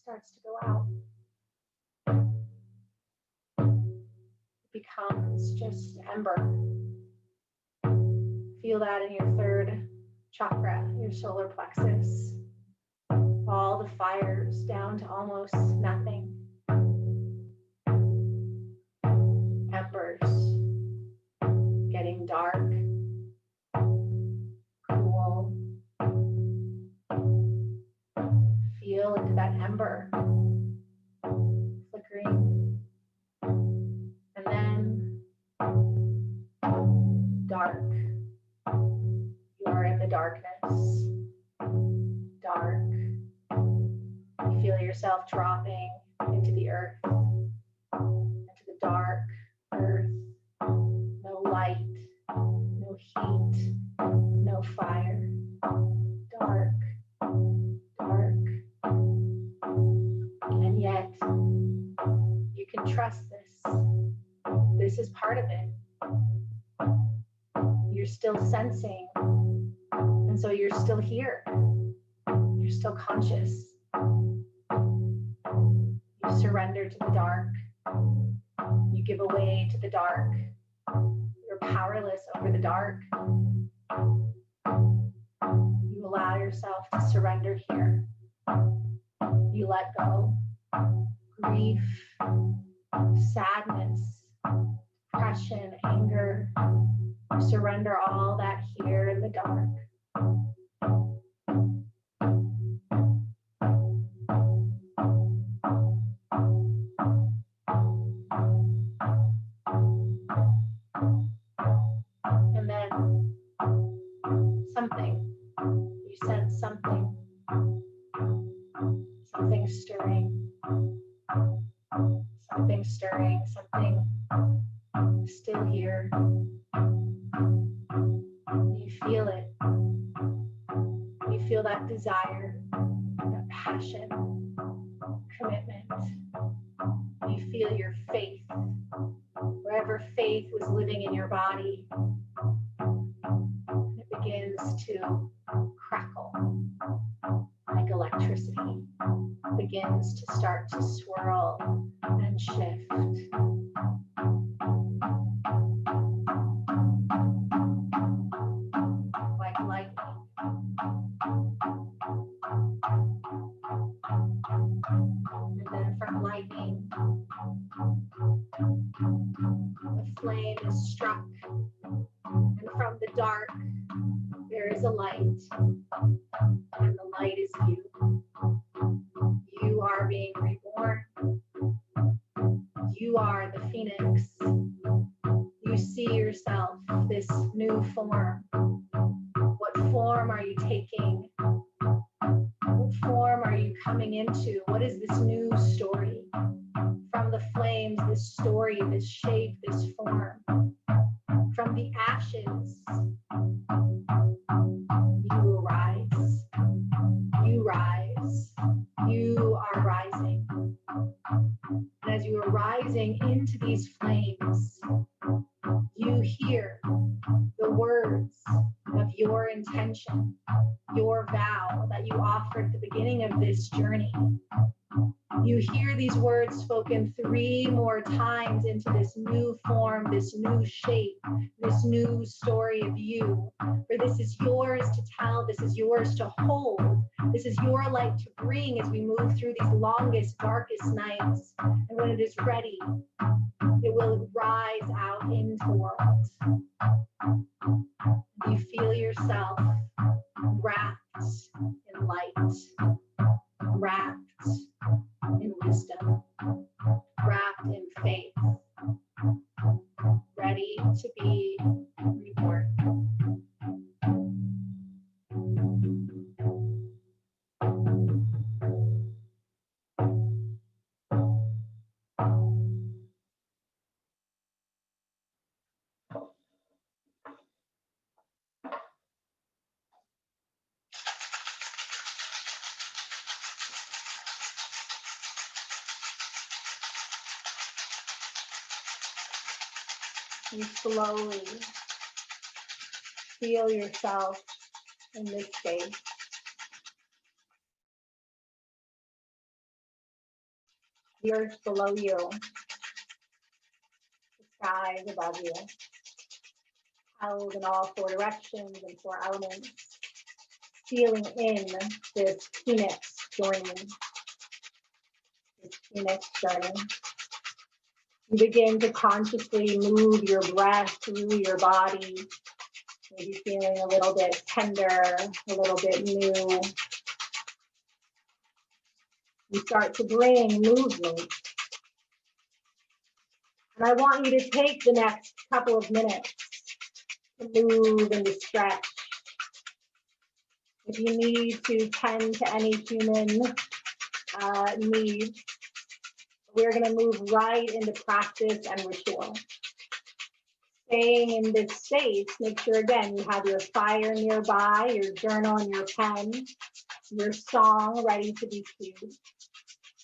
starts to go out. It becomes just ember. Feel that in your third chakra, your solar plexus. All the fires down to almost nothing. Embers getting dark, cool. Feel into that ember flickering, and then dark. You are in the darkness. Dark. You feel yourself dropping into the earth, into the dark earth. No light, no heat, no fire. Dark, dark. And yet, you can trust this. This is part of it. You're still sensing, and so you're still here. You're still conscious. You surrender to the dark. You give away to the dark. You're powerless over the dark. You allow yourself to surrender here. You let go. Grief, sadness, depression, anger. You surrender all that here in the dark. Stirring, something still here. You feel it. You feel that desire, that passion, commitment. You feel your faith. Wherever faith was living in your body, it begins to crackle like electricity. It begins to start to swirl and shift. Like lightning. And then from lightning, the flame is struck. And from the dark, there is a light. And the light is you. You are being reborn. You are the phoenix. You see yourself, this new form. What form are you taking? What form are you coming into? What is this new story? From the flames, this story, this shape, this form. From the ashes, you arise. You rise. You are rising. And as you are rising into these flames, you hear the words of your intention, your vow that you offered at the beginning of this journey. You hear these words spoken 3 more times into this new form, this new shape, this new story of you, for this is yours to tell, this is yours to hold, this is your light to bring as we move through these longest, darkest nights. And when it is ready, it will rise out into the world. You feel yourself wrapped in light, wrapped in wisdom, wrapped in faith, ready to be reborn. You slowly feel yourself in this space. The earth below you, the skies above you, held in all four directions and four elements, feeling in this phoenix journey. This phoenix journey. You begin to consciously move your breath through your body, maybe feeling a little bit tender, a little bit new. You start to bring movement. And I want you to take the next couple of minutes to move and to stretch. If you need to tend to any human needs, we're going to move right into practice and ritual. Staying in this space, make sure again you have your fire nearby, your journal and your pen, your song ready to be cued.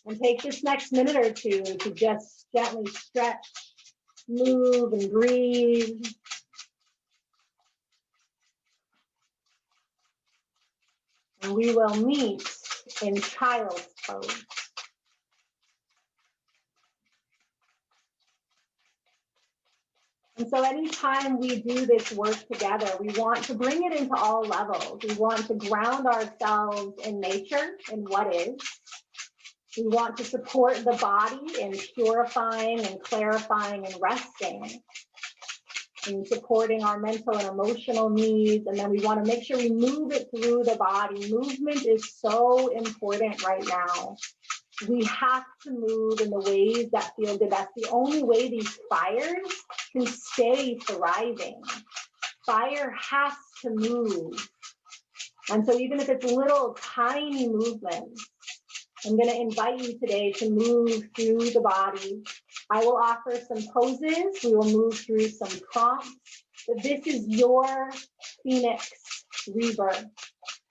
And take this next minute or two to just gently stretch, move and breathe. And we will meet in child's pose. And so anytime we do this work together, we want to bring it into all levels. We want to ground ourselves in nature, in what is. We want to support the body in purifying and clarifying and resting, in supporting our mental and emotional needs. And then we want to make sure we move it through the body. Movement is so important right now. We have to move in the ways that feel good. That's the only way these fires can stay thriving. Fire has to move. And so even if it's little tiny movements, I'm going to invite you today to move through the body. I will offer some poses. We will move through some prompts. But this is your Phoenix rebirth.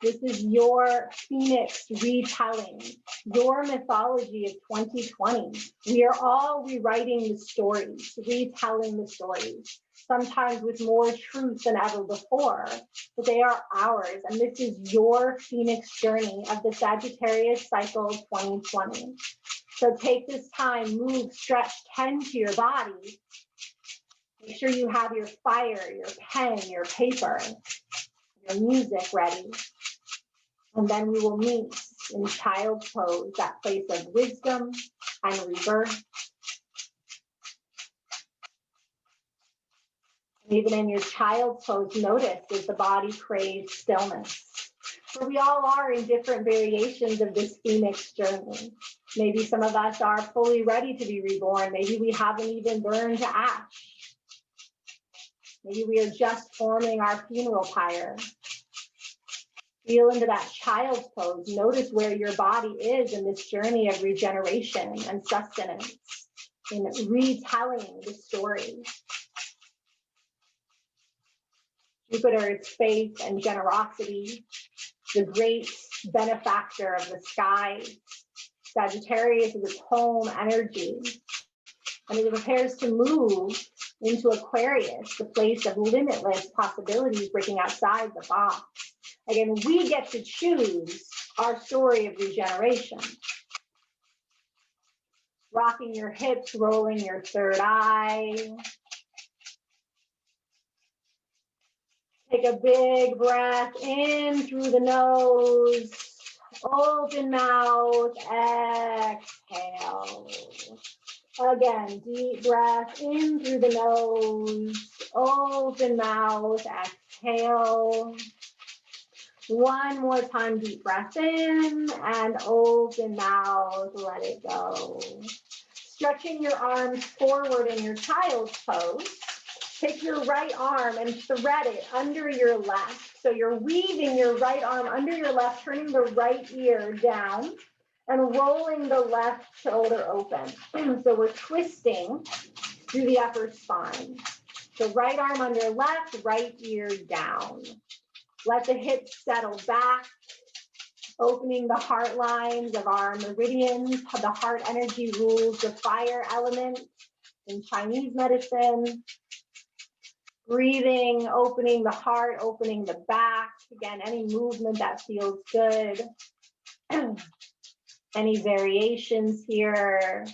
This is your Phoenix retelling, your mythology of 2020. We are all rewriting the stories, retelling the stories, sometimes with more truth than ever before, but they are ours. And this is your Phoenix journey of the Sagittarius cycle 2020. So take this time, move, stretch, tend to your body. Make sure you have your fire, your pen, your paper, your music ready. And then we will meet in child's pose, that place of wisdom and rebirth. And even in your child's pose, notice as the body craves stillness. For we all are in different variations of this Phoenix journey. Maybe some of us are fully ready to be reborn. Maybe we haven't even burned to ash. Maybe we are just forming our funeral pyre. Feel into that child's pose. Notice where your body is in this journey of regeneration and sustenance, in retelling the story. Jupiter is faith and generosity, the great benefactor of the sky. Sagittarius is its home energy. And it prepares to move into Aquarius, the place of limitless possibilities breaking outside the box. Again, we get to choose our story of regeneration. Rocking your hips, rolling your third eye. Take a big breath in through the nose, open mouth, exhale. Again, deep breath in through the nose, open mouth, exhale. One more time, deep breath in and open mouth, let it go. Stretching your arms forward in your child's pose. Take your right arm and thread it under your left. So you're weaving your right arm under your left, turning the right ear down and rolling the left shoulder open. So we're twisting through the upper spine. So right arm under left, right ear down. Let the hips settle back, opening the heart lines of our meridians. The heart energy rules the fire element in Chinese medicine. Breathing, opening the heart, opening the back. Again, any movement that feels good. Any variations here?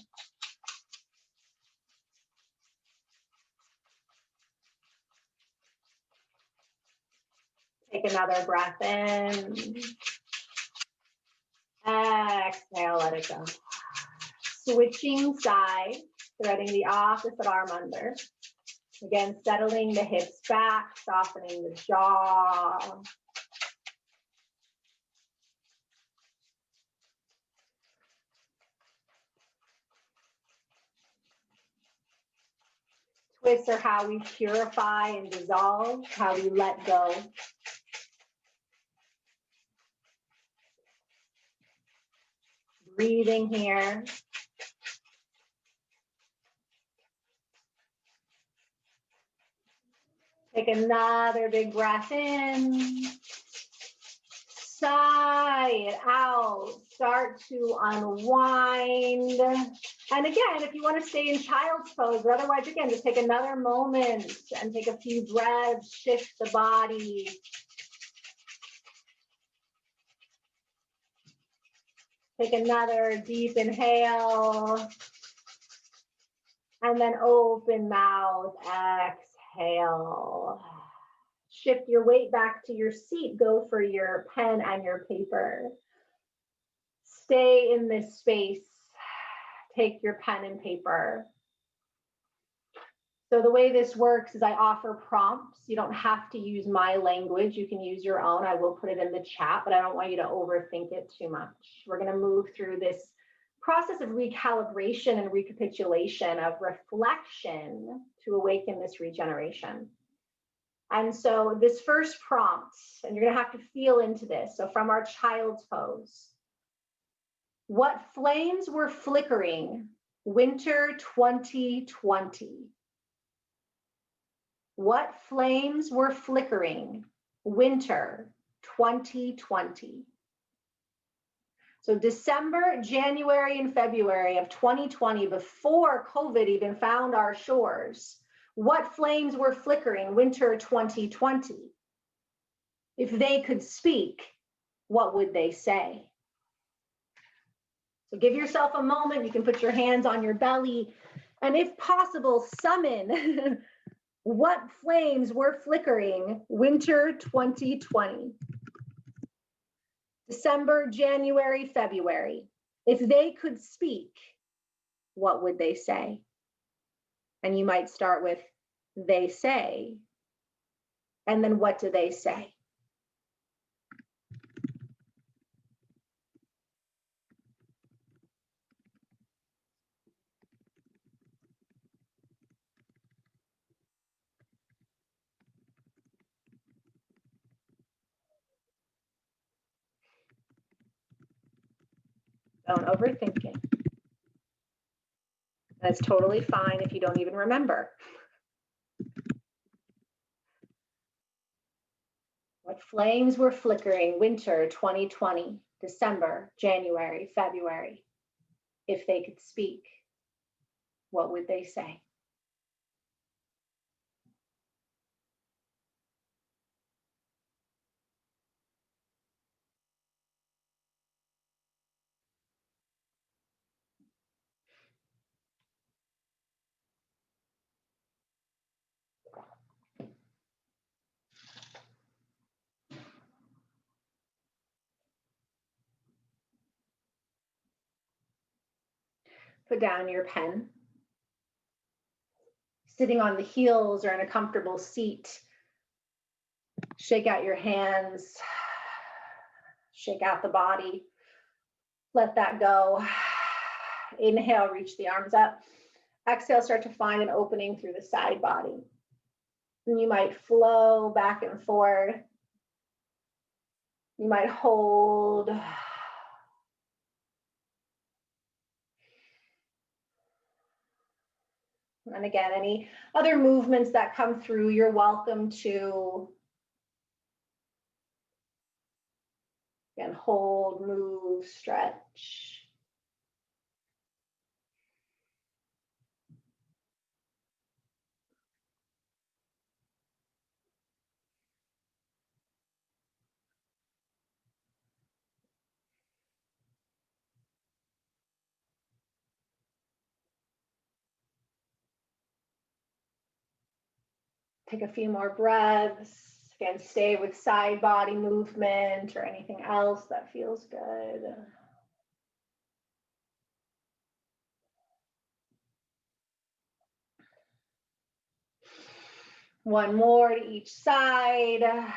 Take another breath in. Exhale, let it go. Switching sides, threading the opposite arm under. Again, settling the hips back, softening the jaw. Twists are how we purify and dissolve, how we let go. Breathing here. Take another big breath in. Sigh it out. Start to unwind. And again, if you want to stay in child's pose, but otherwise, again, just take another moment and take a few breaths, shift the body. Take another deep inhale. And then open mouth, exhale. Shift your weight back to your seat. Go for your pen and your paper. Stay in this space. Take your pen and paper. So the way this works is I offer prompts. You don't have to use my language. You can use your own. I will put it in the chat, but I don't want you to overthink it too much. We're going to move through this process of recalibration and recapitulation, of reflection to awaken this regeneration. And so this first prompt, and you're going to have to feel into this. So from our child's pose, what flames were flickering winter 2020? What flames were flickering winter 2020? So December, January, and February of 2020, before COVID even found our shores, what flames were flickering winter 2020? If they could speak, what would they say? So give yourself a moment. You can put your hands on your belly, and if possible, summon what flames were flickering winter 2020. December, January, February. If they could speak, what would they say? And you might start with, they say. And then what do they say? Don't overthink it. That's totally fine if you don't even remember. What flames were flickering winter 2020, December, January, February? If they could speak, what would they say? Put down your pen. Sitting on the heels or in a comfortable seat, shake out your hands, shake out the body, let that go. Inhale, reach the arms up. Exhale, start to find an opening through the side body. And you might flow back and forth. You might hold. And again, any other movements that come through, you're welcome to. Again, hold, move, stretch. Take a few more breaths. Again, stay with side body movement or anything else that feels good. One more to each side. And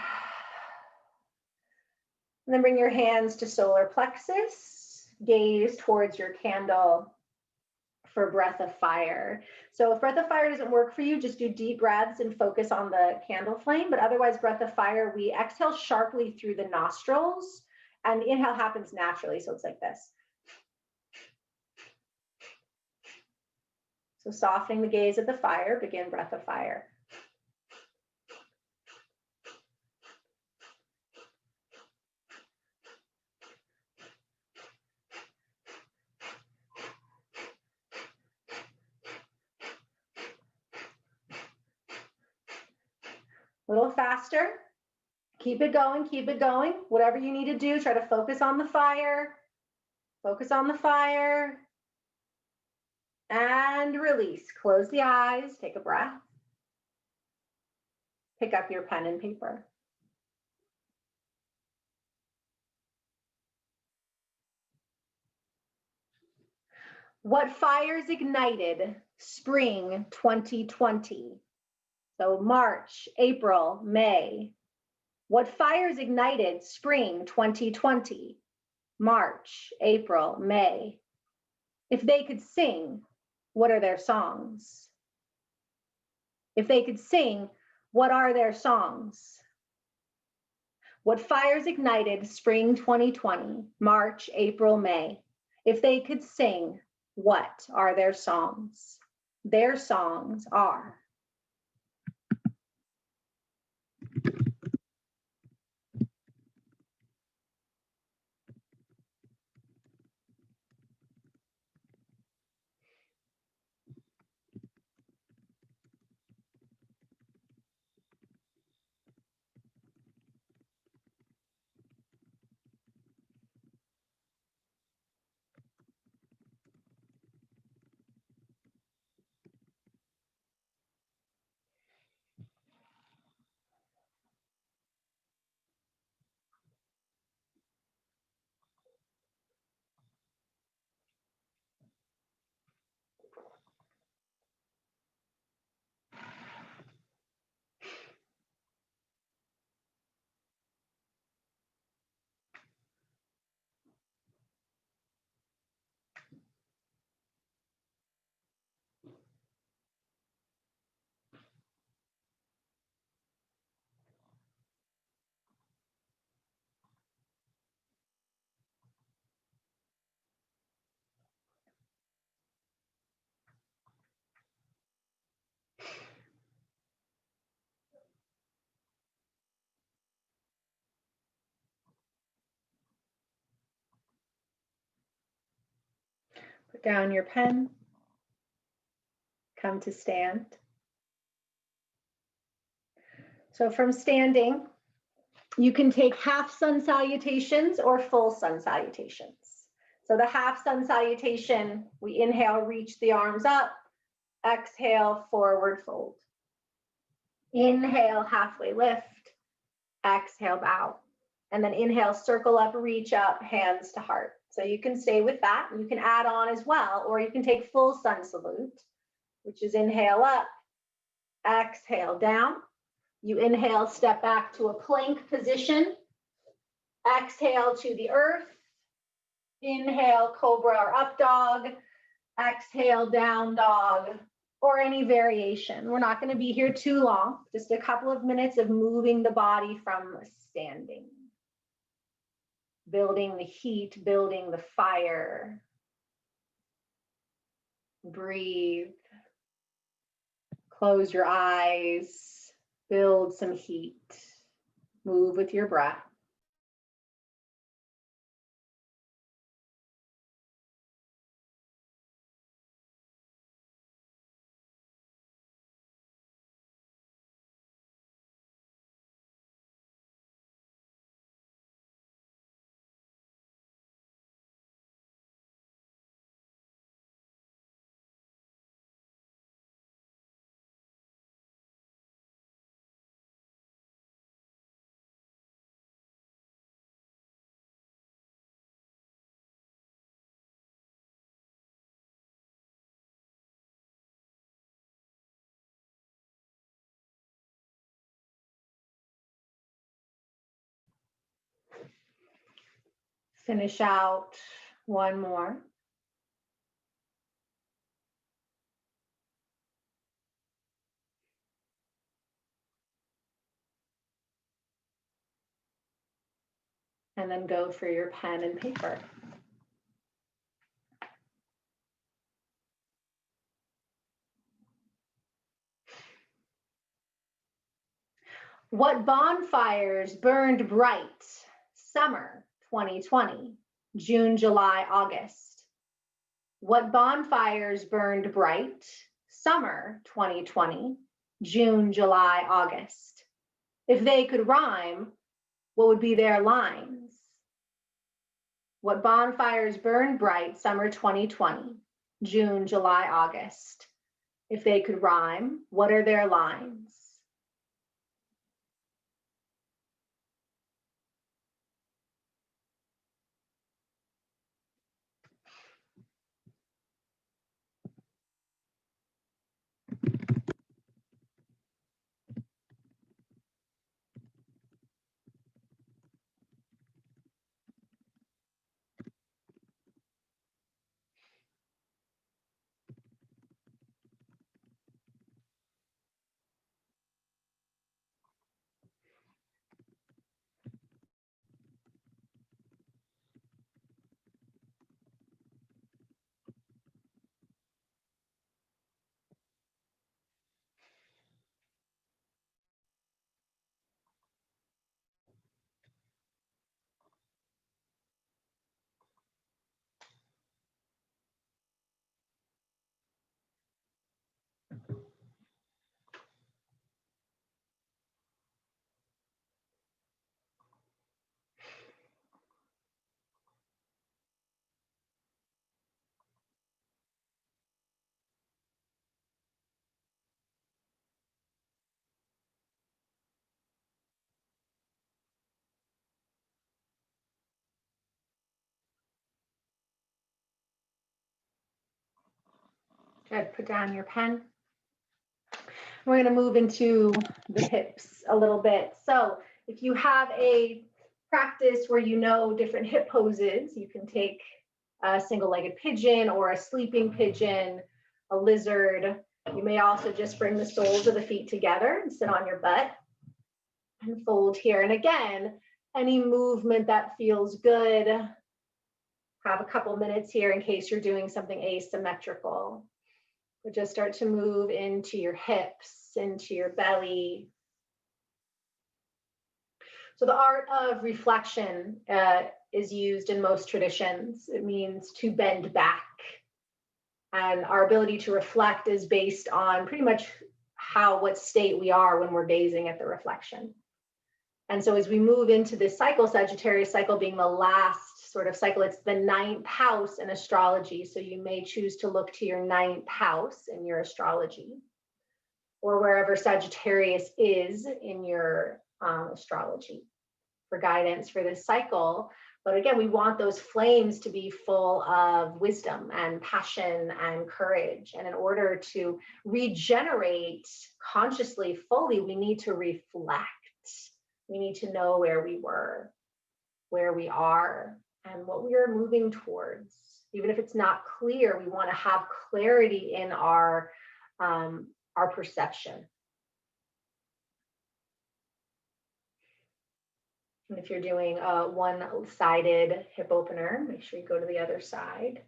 then bring your hands to solar plexus. Gaze towards your candle for breath of fire. So if breath of fire doesn't work for you, just do deep breaths and focus on the candle flame. But otherwise, breath of fire, we exhale sharply through the nostrils and the inhale happens naturally. So it's like this. So softening the gaze at the fire, begin breath of fire. A little faster. Keep it going, keep it going. Whatever you need to do, try to focus on the fire. Focus on the fire. And release. Close the eyes, take a breath. Pick up your pen and paper. What fires ignited spring 2020? So March, April, May. What fires ignited spring 2020? March, April, May. If they could sing, what are their songs? If they could sing, what are their songs? What fires ignited spring 2020, March, April, May? If they could sing, what are their songs? Their songs are. Put down your pen. Come to stand. So from standing, you can take half sun salutations or full sun salutations. So the half sun salutation, we inhale, reach the arms up. Exhale, forward fold. Inhale, halfway lift. Exhale, bow. And then inhale, circle up, reach up, hands to heart. So you can stay with that. You can add on as well, or you can take full sun salute, which is inhale up, exhale down. You inhale, step back to a plank position. Exhale to the earth. Inhale, cobra or up dog. Exhale, down dog, or any variation. We're not going to be here too long, just a couple of minutes of moving the body from standing. Building the heat, building the fire. Breathe. Close your eyes. Build some heat. Move with your breath. Finish out one more. And then go for your pen and paper. What bonfires burned bright? Summer 2020, June, July, August. What bonfires burned bright? Summer 2020, June, July, August. If they could rhyme, what would be their lines? What bonfires burned bright? Summer 2020, June, July, August. If they could rhyme, what are their lines? Good, put down your pen. We're going to move into the hips a little bit. So if you have a practice where you know different hip poses, you can take a single-legged pigeon or a sleeping pigeon, a lizard. You may also just bring the soles of the feet together and sit on your butt and fold here. And again, any movement that feels good. Have a couple minutes here in case you're doing something asymmetrical. But just start to move into your hips, into your belly. So the art of reflection is used in most traditions. It means to bend back. And our ability to reflect is based on pretty much what state we are when we're gazing at the reflection. And so as we move into this cycle, Sagittarius cycle being the last sort of cycle, it's the 9th house in astrology. So you may choose to look to your 9th house in your astrology, or wherever Sagittarius is in your astrology for guidance for this cycle. But again, we want those flames to be full of wisdom and passion and courage. And in order to regenerate consciously, fully, we need to reflect. We need to know where we were, where we are, and what we are moving towards. Even if it's not clear, we want to have clarity in our perception. And if you're doing a one-sided hip opener, make sure you go to the other side.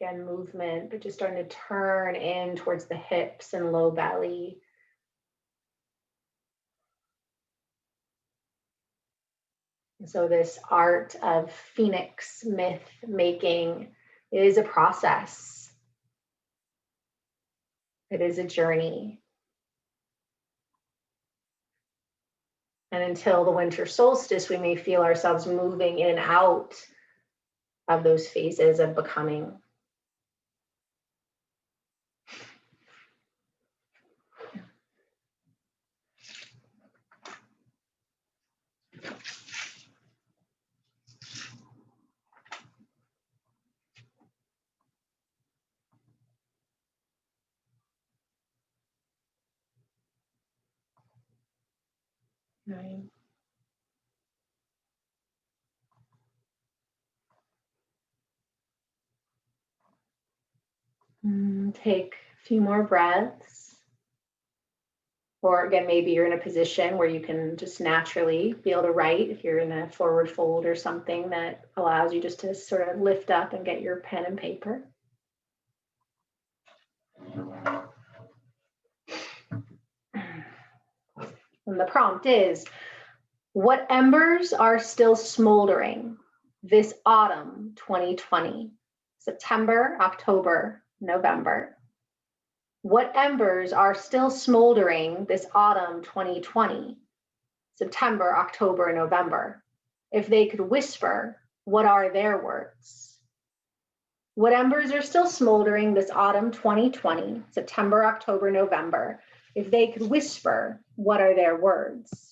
Again, movement, but just starting to turn in towards the hips and low belly. And so this art of phoenix myth making is a process. It is a journey. And until the winter solstice, we may feel ourselves moving in and out of those phases of becoming. Right. Take a few more breaths. Or again, maybe you're in a position where you can just naturally be able to write if you're in a forward fold or something that allows you just to sort of lift up and get your pen and paper. And the prompt is, what embers are still smoldering this autumn 2020? September, October, November. What embers are still smoldering this autumn 2020? September, October, November. If they could whisper, what are their words? What embers are still smoldering this autumn 2020, September, October, November? If they could whisper, what are their words?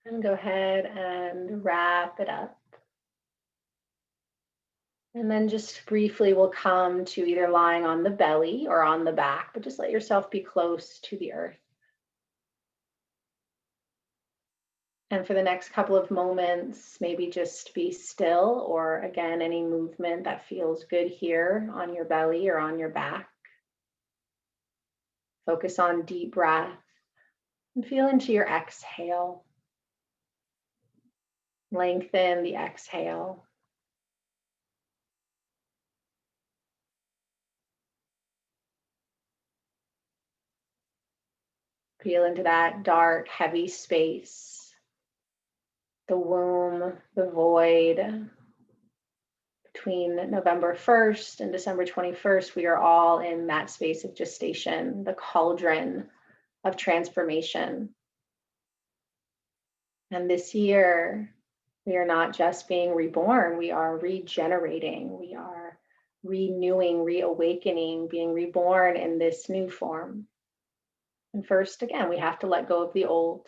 And go ahead and wrap it up. And then just briefly we'll come to either lying on the belly or on the back, but just let yourself be close to the earth. And for the next couple of moments, maybe just be still, or again, any movement that feels good here on your belly or on your back. Focus on deep breath and feel into your exhale. Lengthen the exhale. Feel into that dark, heavy space, the womb, the void. Between November 1st and December 21st, we are all in that space of gestation, the cauldron of transformation. And this year, we are not just being reborn, we are regenerating. We are renewing, reawakening, being reborn in this new form. And first, again, we have to let go of the old.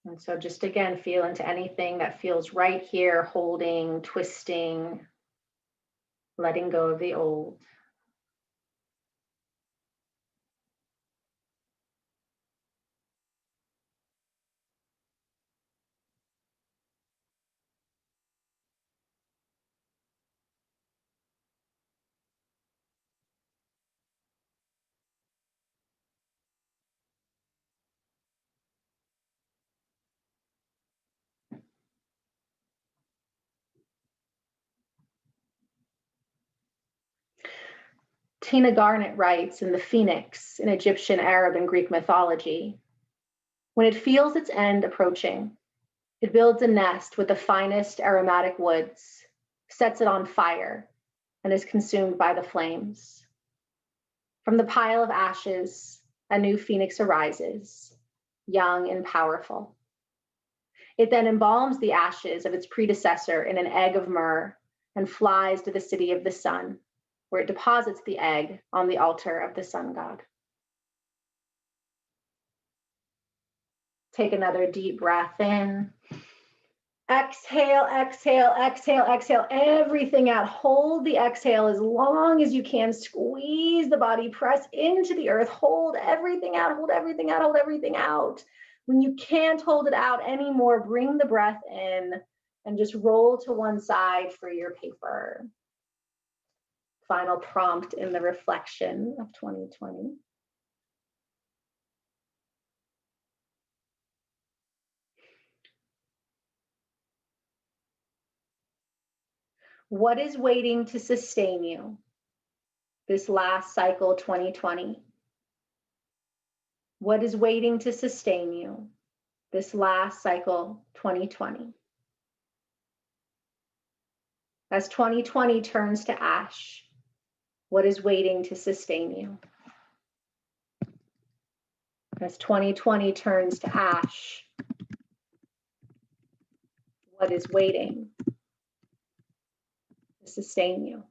And so just again, feel into anything that feels right here, holding, twisting, letting go of the old. Tina Garnett writes in The Phoenix in Egyptian, Arab, and Greek mythology, when it feels its end approaching, it builds a nest with the finest aromatic woods, sets it on fire, and is consumed by the flames. From the pile of ashes, a new phoenix arises, young and powerful. It then embalms the ashes of its predecessor in an egg of myrrh and flies to the city of the sun, where it deposits the egg on the altar of the sun god. Take another deep breath in. Exhale, exhale, exhale, exhale, everything out. Hold the exhale as long as you can. Squeeze the body, press into the earth, hold everything out, hold everything out, hold everything out. When you can't hold it out anymore, bring the breath in and just roll to one side for your paper. Final prompt in the reflection of 2020. What is waiting to sustain you this last cycle 2020? What is waiting to sustain you this last cycle 2020? As 2020 turns to ash, what is waiting to sustain you? As 2020 turns to ash, what is waiting to sustain you?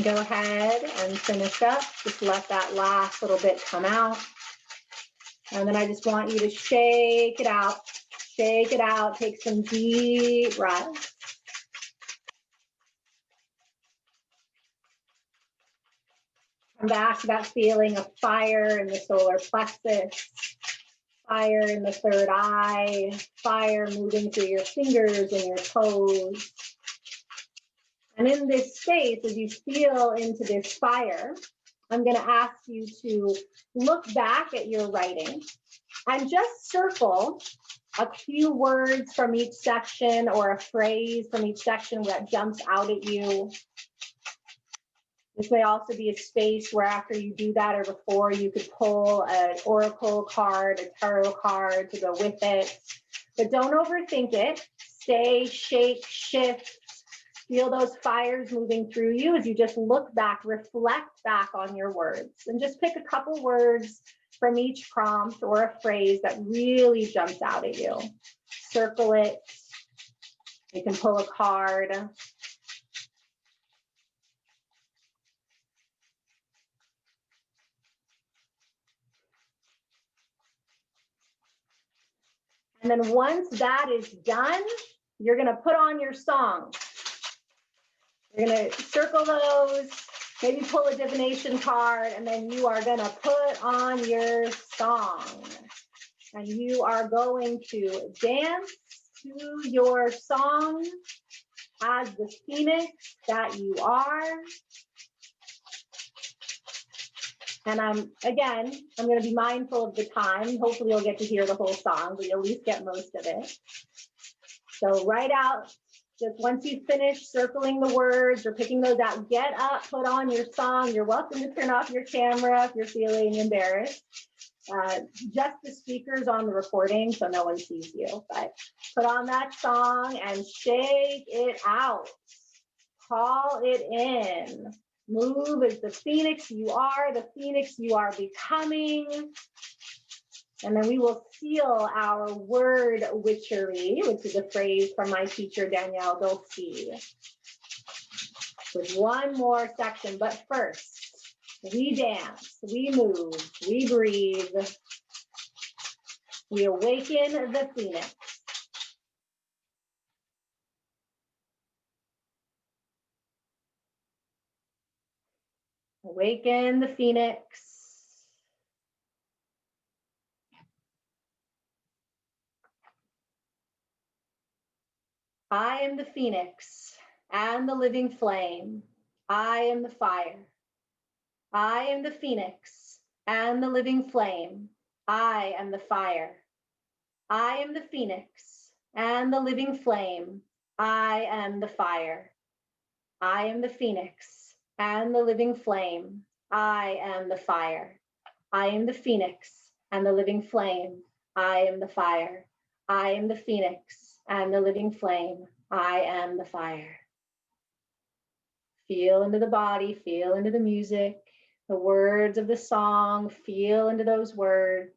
Go ahead and finish up. Just let that last little bit come out. And then I just want you to shake it out. Shake it out. Take some deep breaths. Come back to that feeling of fire in the solar plexus, fire in the third eye, fire moving through your fingers and your toes. And in this space, as you feel into this fire, I'm going to ask you to look back at your writing and just circle a few words from each section or a phrase from each section that jumps out at you. This may also be a space where after you do that or before, you could pull an oracle card, a tarot card to go with it. But don't overthink it. Stay, shake, shift. Feel those fires moving through you as you just look back, reflect back on your words, and just pick a couple words from each prompt or a phrase that really jumps out at you. Circle it. You can pull a card. And then once that is done, you're going to put on your song. You're going to circle those, maybe pull a divination card, and then you are going to put on your song. And you are going to dance to your song as the phoenix that you are. And I'm going to be mindful of the time. Hopefully you'll get to hear the whole song, but you'll at least get most of it. So write out, just once you finish circling the words or picking those out, get up, put on your song. You're welcome to turn off your camera if you're feeling embarrassed. Just the speakers on the recording, so no one sees you, but put on that song and shake it out. Call it in. Move as the phoenix you are, the phoenix you are becoming. And then we will seal our word witchery, which is a phrase from my teacher, Danielle Dulce, with one more section. But first, we dance, we move, we breathe. We awaken the phoenix. Awaken the phoenix. I am the phoenix and the living flame. I am the fire. I am the phoenix and the living flame. I am the fire. I am the phoenix and the living flame. I am the fire. I am the phoenix and the living flame. I am the fire. I am the phoenix and the living flame. I am the fire. I am the phoenix and the living flame. I am the fire. Feel into the body, feel into the music, the words of the song, feel into those words,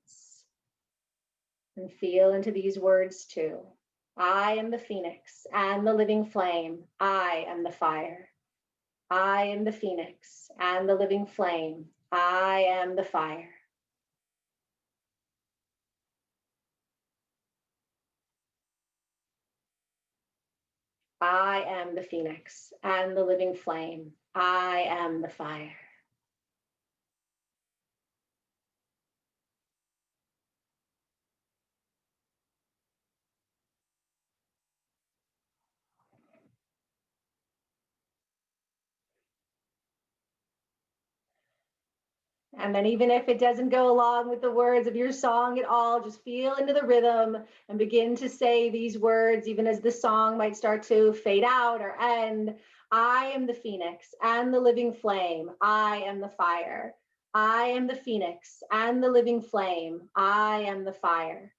and feel into these words too. I am the phoenix and the living flame. I am the fire. I am the phoenix and the living flame. I am the fire. I am the phoenix and the living flame. I am the fire. And then even if it doesn't go along with the words of your song at all, just feel into the rhythm and begin to say these words, even as the song might start to fade out or end. I am the phoenix and the living flame. I am the fire. I am the phoenix and the living flame. I am the fire.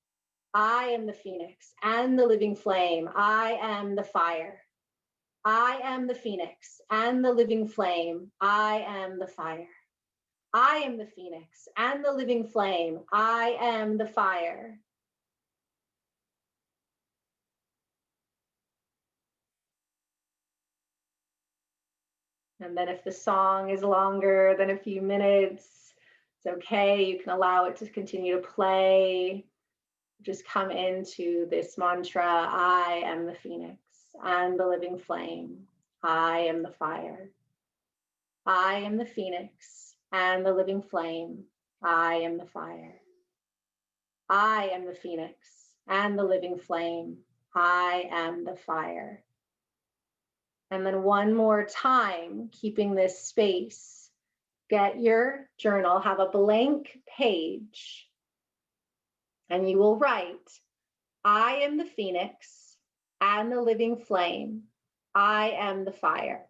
I am the phoenix and the living flame. I am the fire. I am the phoenix and the living flame. I am the fire. I am the phoenix and the living flame. I am the fire. And then if the song is longer than a few minutes, it's okay. You can allow it to continue to play. Just come into this mantra. I am the phoenix and the living flame. I am the fire. I am the phoenix and the living flame. I am the fire. I am the phoenix and the living flame. I am the fire. And then one more time, keeping this space, get your journal, have a blank page, and you will write, I am the phoenix and the living flame. I am the fire.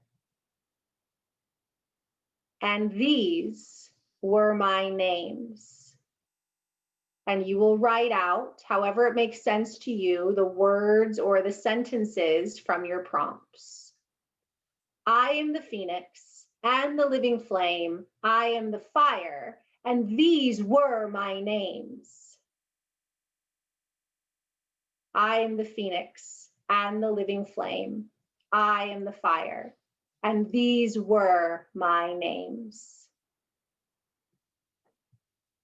And these were my names. And you will write out, however it makes sense to you, the words or the sentences from your prompts. I am the phoenix and the living flame. I am the fire, and these were my names. I am the phoenix and the living flame. I am the fire, and these were my names.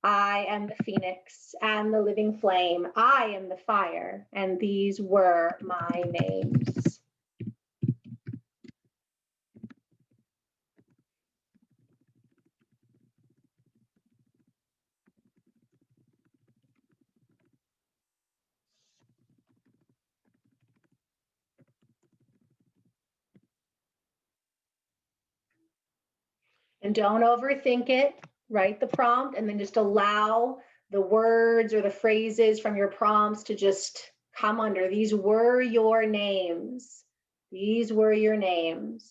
I am the phoenix and the living flame. I am the fire, and these were my names. And don't overthink it. write the prompt, and then just allow the words or the phrases from your prompts to just come under. These were your names. These were your names.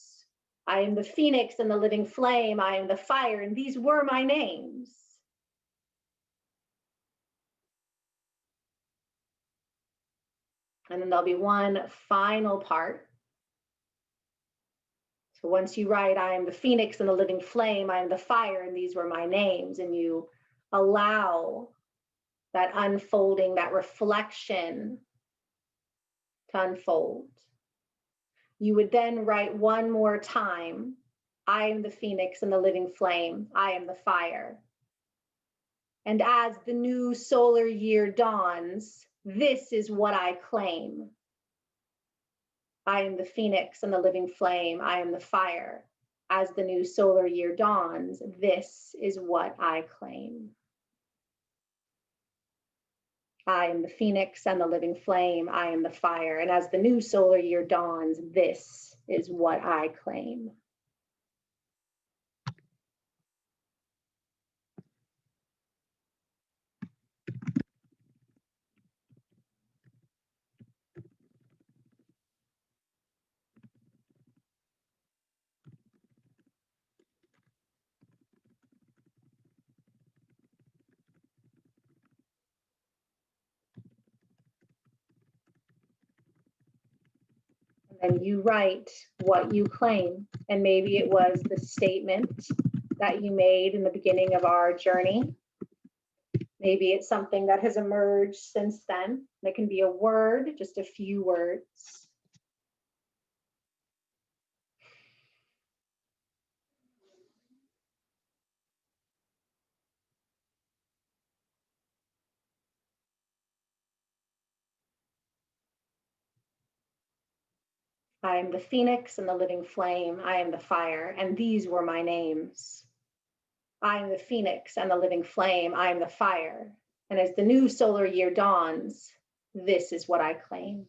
I am the phoenix and the living flame. I am the fire, and these were my names. And then there'll be one final part. So once you write, I am the phoenix and the living flame, I am the fire, and these were my names, and you allow that unfolding, that reflection to unfold. You would then write one more time, I am the phoenix and the living flame, I am the fire. And as the new solar year dawns, this is what I claim. I am the phoenix and the living flame, I am the fire. As the new solar year dawns, this is what I claim. I am the phoenix and the living flame, I am the fire. And as the new solar year dawns, this is what I claim. And you write what you claim. And maybe it was the statement that you made in the beginning of our journey. Maybe it's something that has emerged since then. It can be a word, just a few words. I am the phoenix and the living flame. I am the fire, and these were my names. I am the phoenix and the living flame. I am the fire. And as the new solar year dawns, this is what I claim.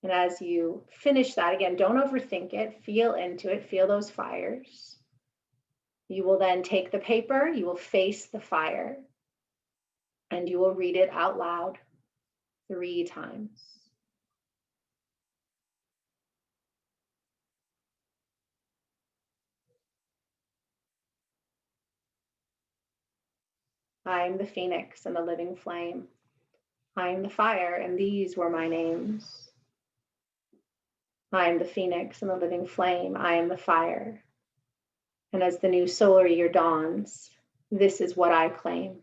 And as you finish that, again, don't overthink it, feel into it, feel those fires. You will then take the paper, you will face the fire, and you will read it out loud 3 times. I am the phoenix and the living flame. I am the fire, and these were my names. I am the phoenix and the living flame. I am the fire. And as the new solar year dawns, this is what I claim.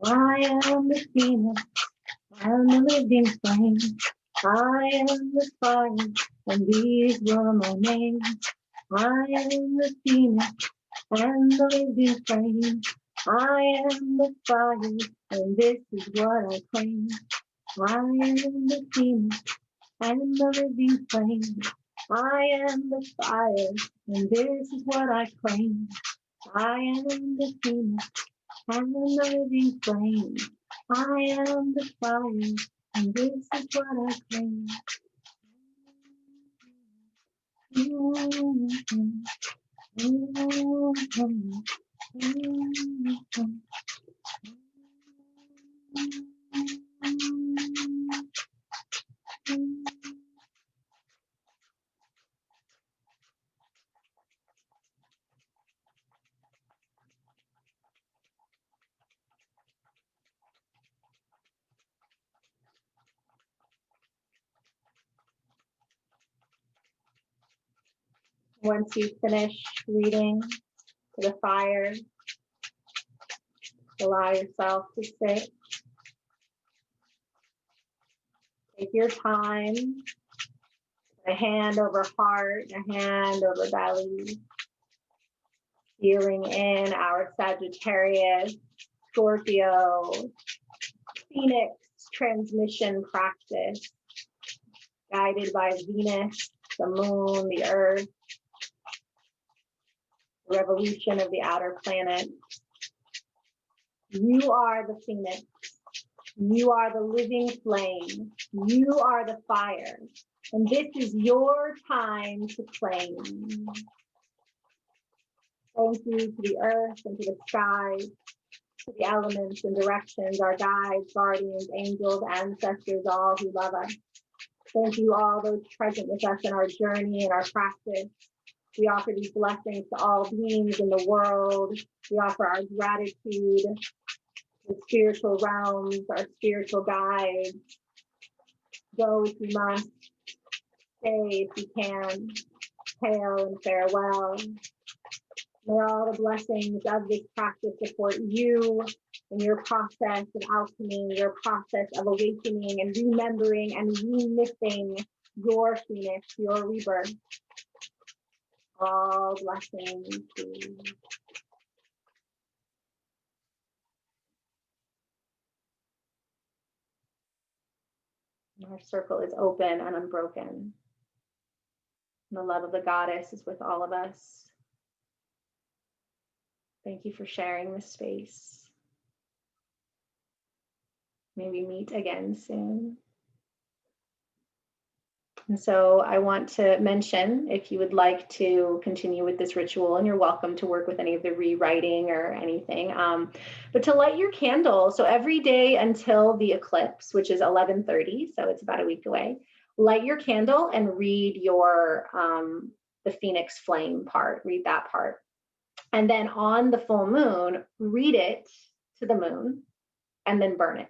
I am the phoenix, I am the living flame. I am the fire, and these were my names. I am the phoenix and the living flame. I am the fire, and this is what I claim. I am the phoenix and the living flame. I am the fire, and this is what I claim. I am the phoenix and the living flame. I am the fire, and this is what I claim. Once you finish reading to the fire, allow yourself to sit. Take your time, A hand over heart, a hand over belly. Feeling in our Sagittarius, Scorpio, Phoenix transmission practice, guided by Venus, the moon, the earth, the revolution of the outer planet. You are the Phoenix. You are the living flame. You are the fire. And this is your time to claim. Thank you to the earth and to the sky, to the elements and directions, our guides, guardians, angels, ancestors, all who love us. Thank you, all those present with us in our journey and our practice. We offer these blessings to all beings in the world. We offer our gratitude to the spiritual realms, our spiritual guides. Go if you must, stay if you can, hail and farewell. May all the blessings of this practice support you in your process of alchemy, your process of awakening and remembering and remissing your phoenix, your rebirth. All blessings to you. Our circle is open and unbroken. The love of the goddess is with all of us. Thank you for sharing this space. May we meet again soon. And so I want to mention, if you would like to continue with this ritual, and you're welcome to work with any of the rewriting or anything, but to light your candle. So every day until the eclipse, which is 11:30, so it's about a week away, light your candle and read your the Phoenix flame part, read that part. And then on the full moon, read it to the moon and then burn it.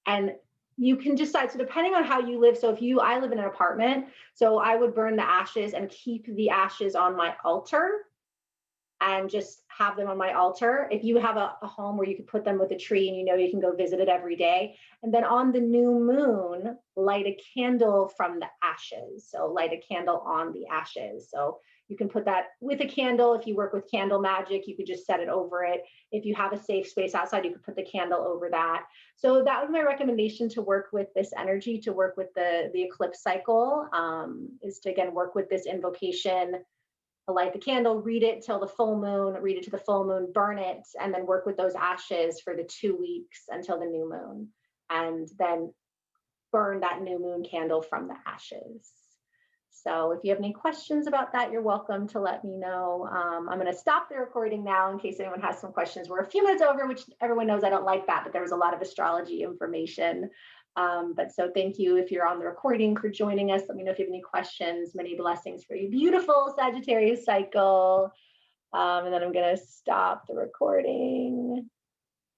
And you can decide, so depending on how you live, so if I live in an apartment, so I would burn the ashes and keep the ashes on my altar and just have them on my altar. If you have a home where you could put them with a tree and you can go visit it every day. And then on the new moon, light a candle from the ashes. So light a candle on the ashes. So you can put that with a candle. If you work with candle magic, you could just set it over it. If you have a safe space outside, you could put the candle over that. So that was my recommendation to work with this energy, to work with the eclipse cycle, is to, again, work with this invocation, light the candle, read it till the full moon, read it to the full moon, burn it, and then work with those ashes for the 2 weeks until the new moon. And then burn that new moon candle from the ashes. So if you have any questions about that, you're welcome to let me know. I'm going to stop the recording now in case anyone has some questions. We're a few minutes over, which everyone knows I don't like that, but there was a lot of astrology information. But so thank you if you're on the recording for joining us. Let me know if you have any questions. Many blessings for you. Beautiful Sagittarius cycle. And then I'm going to stop the recording.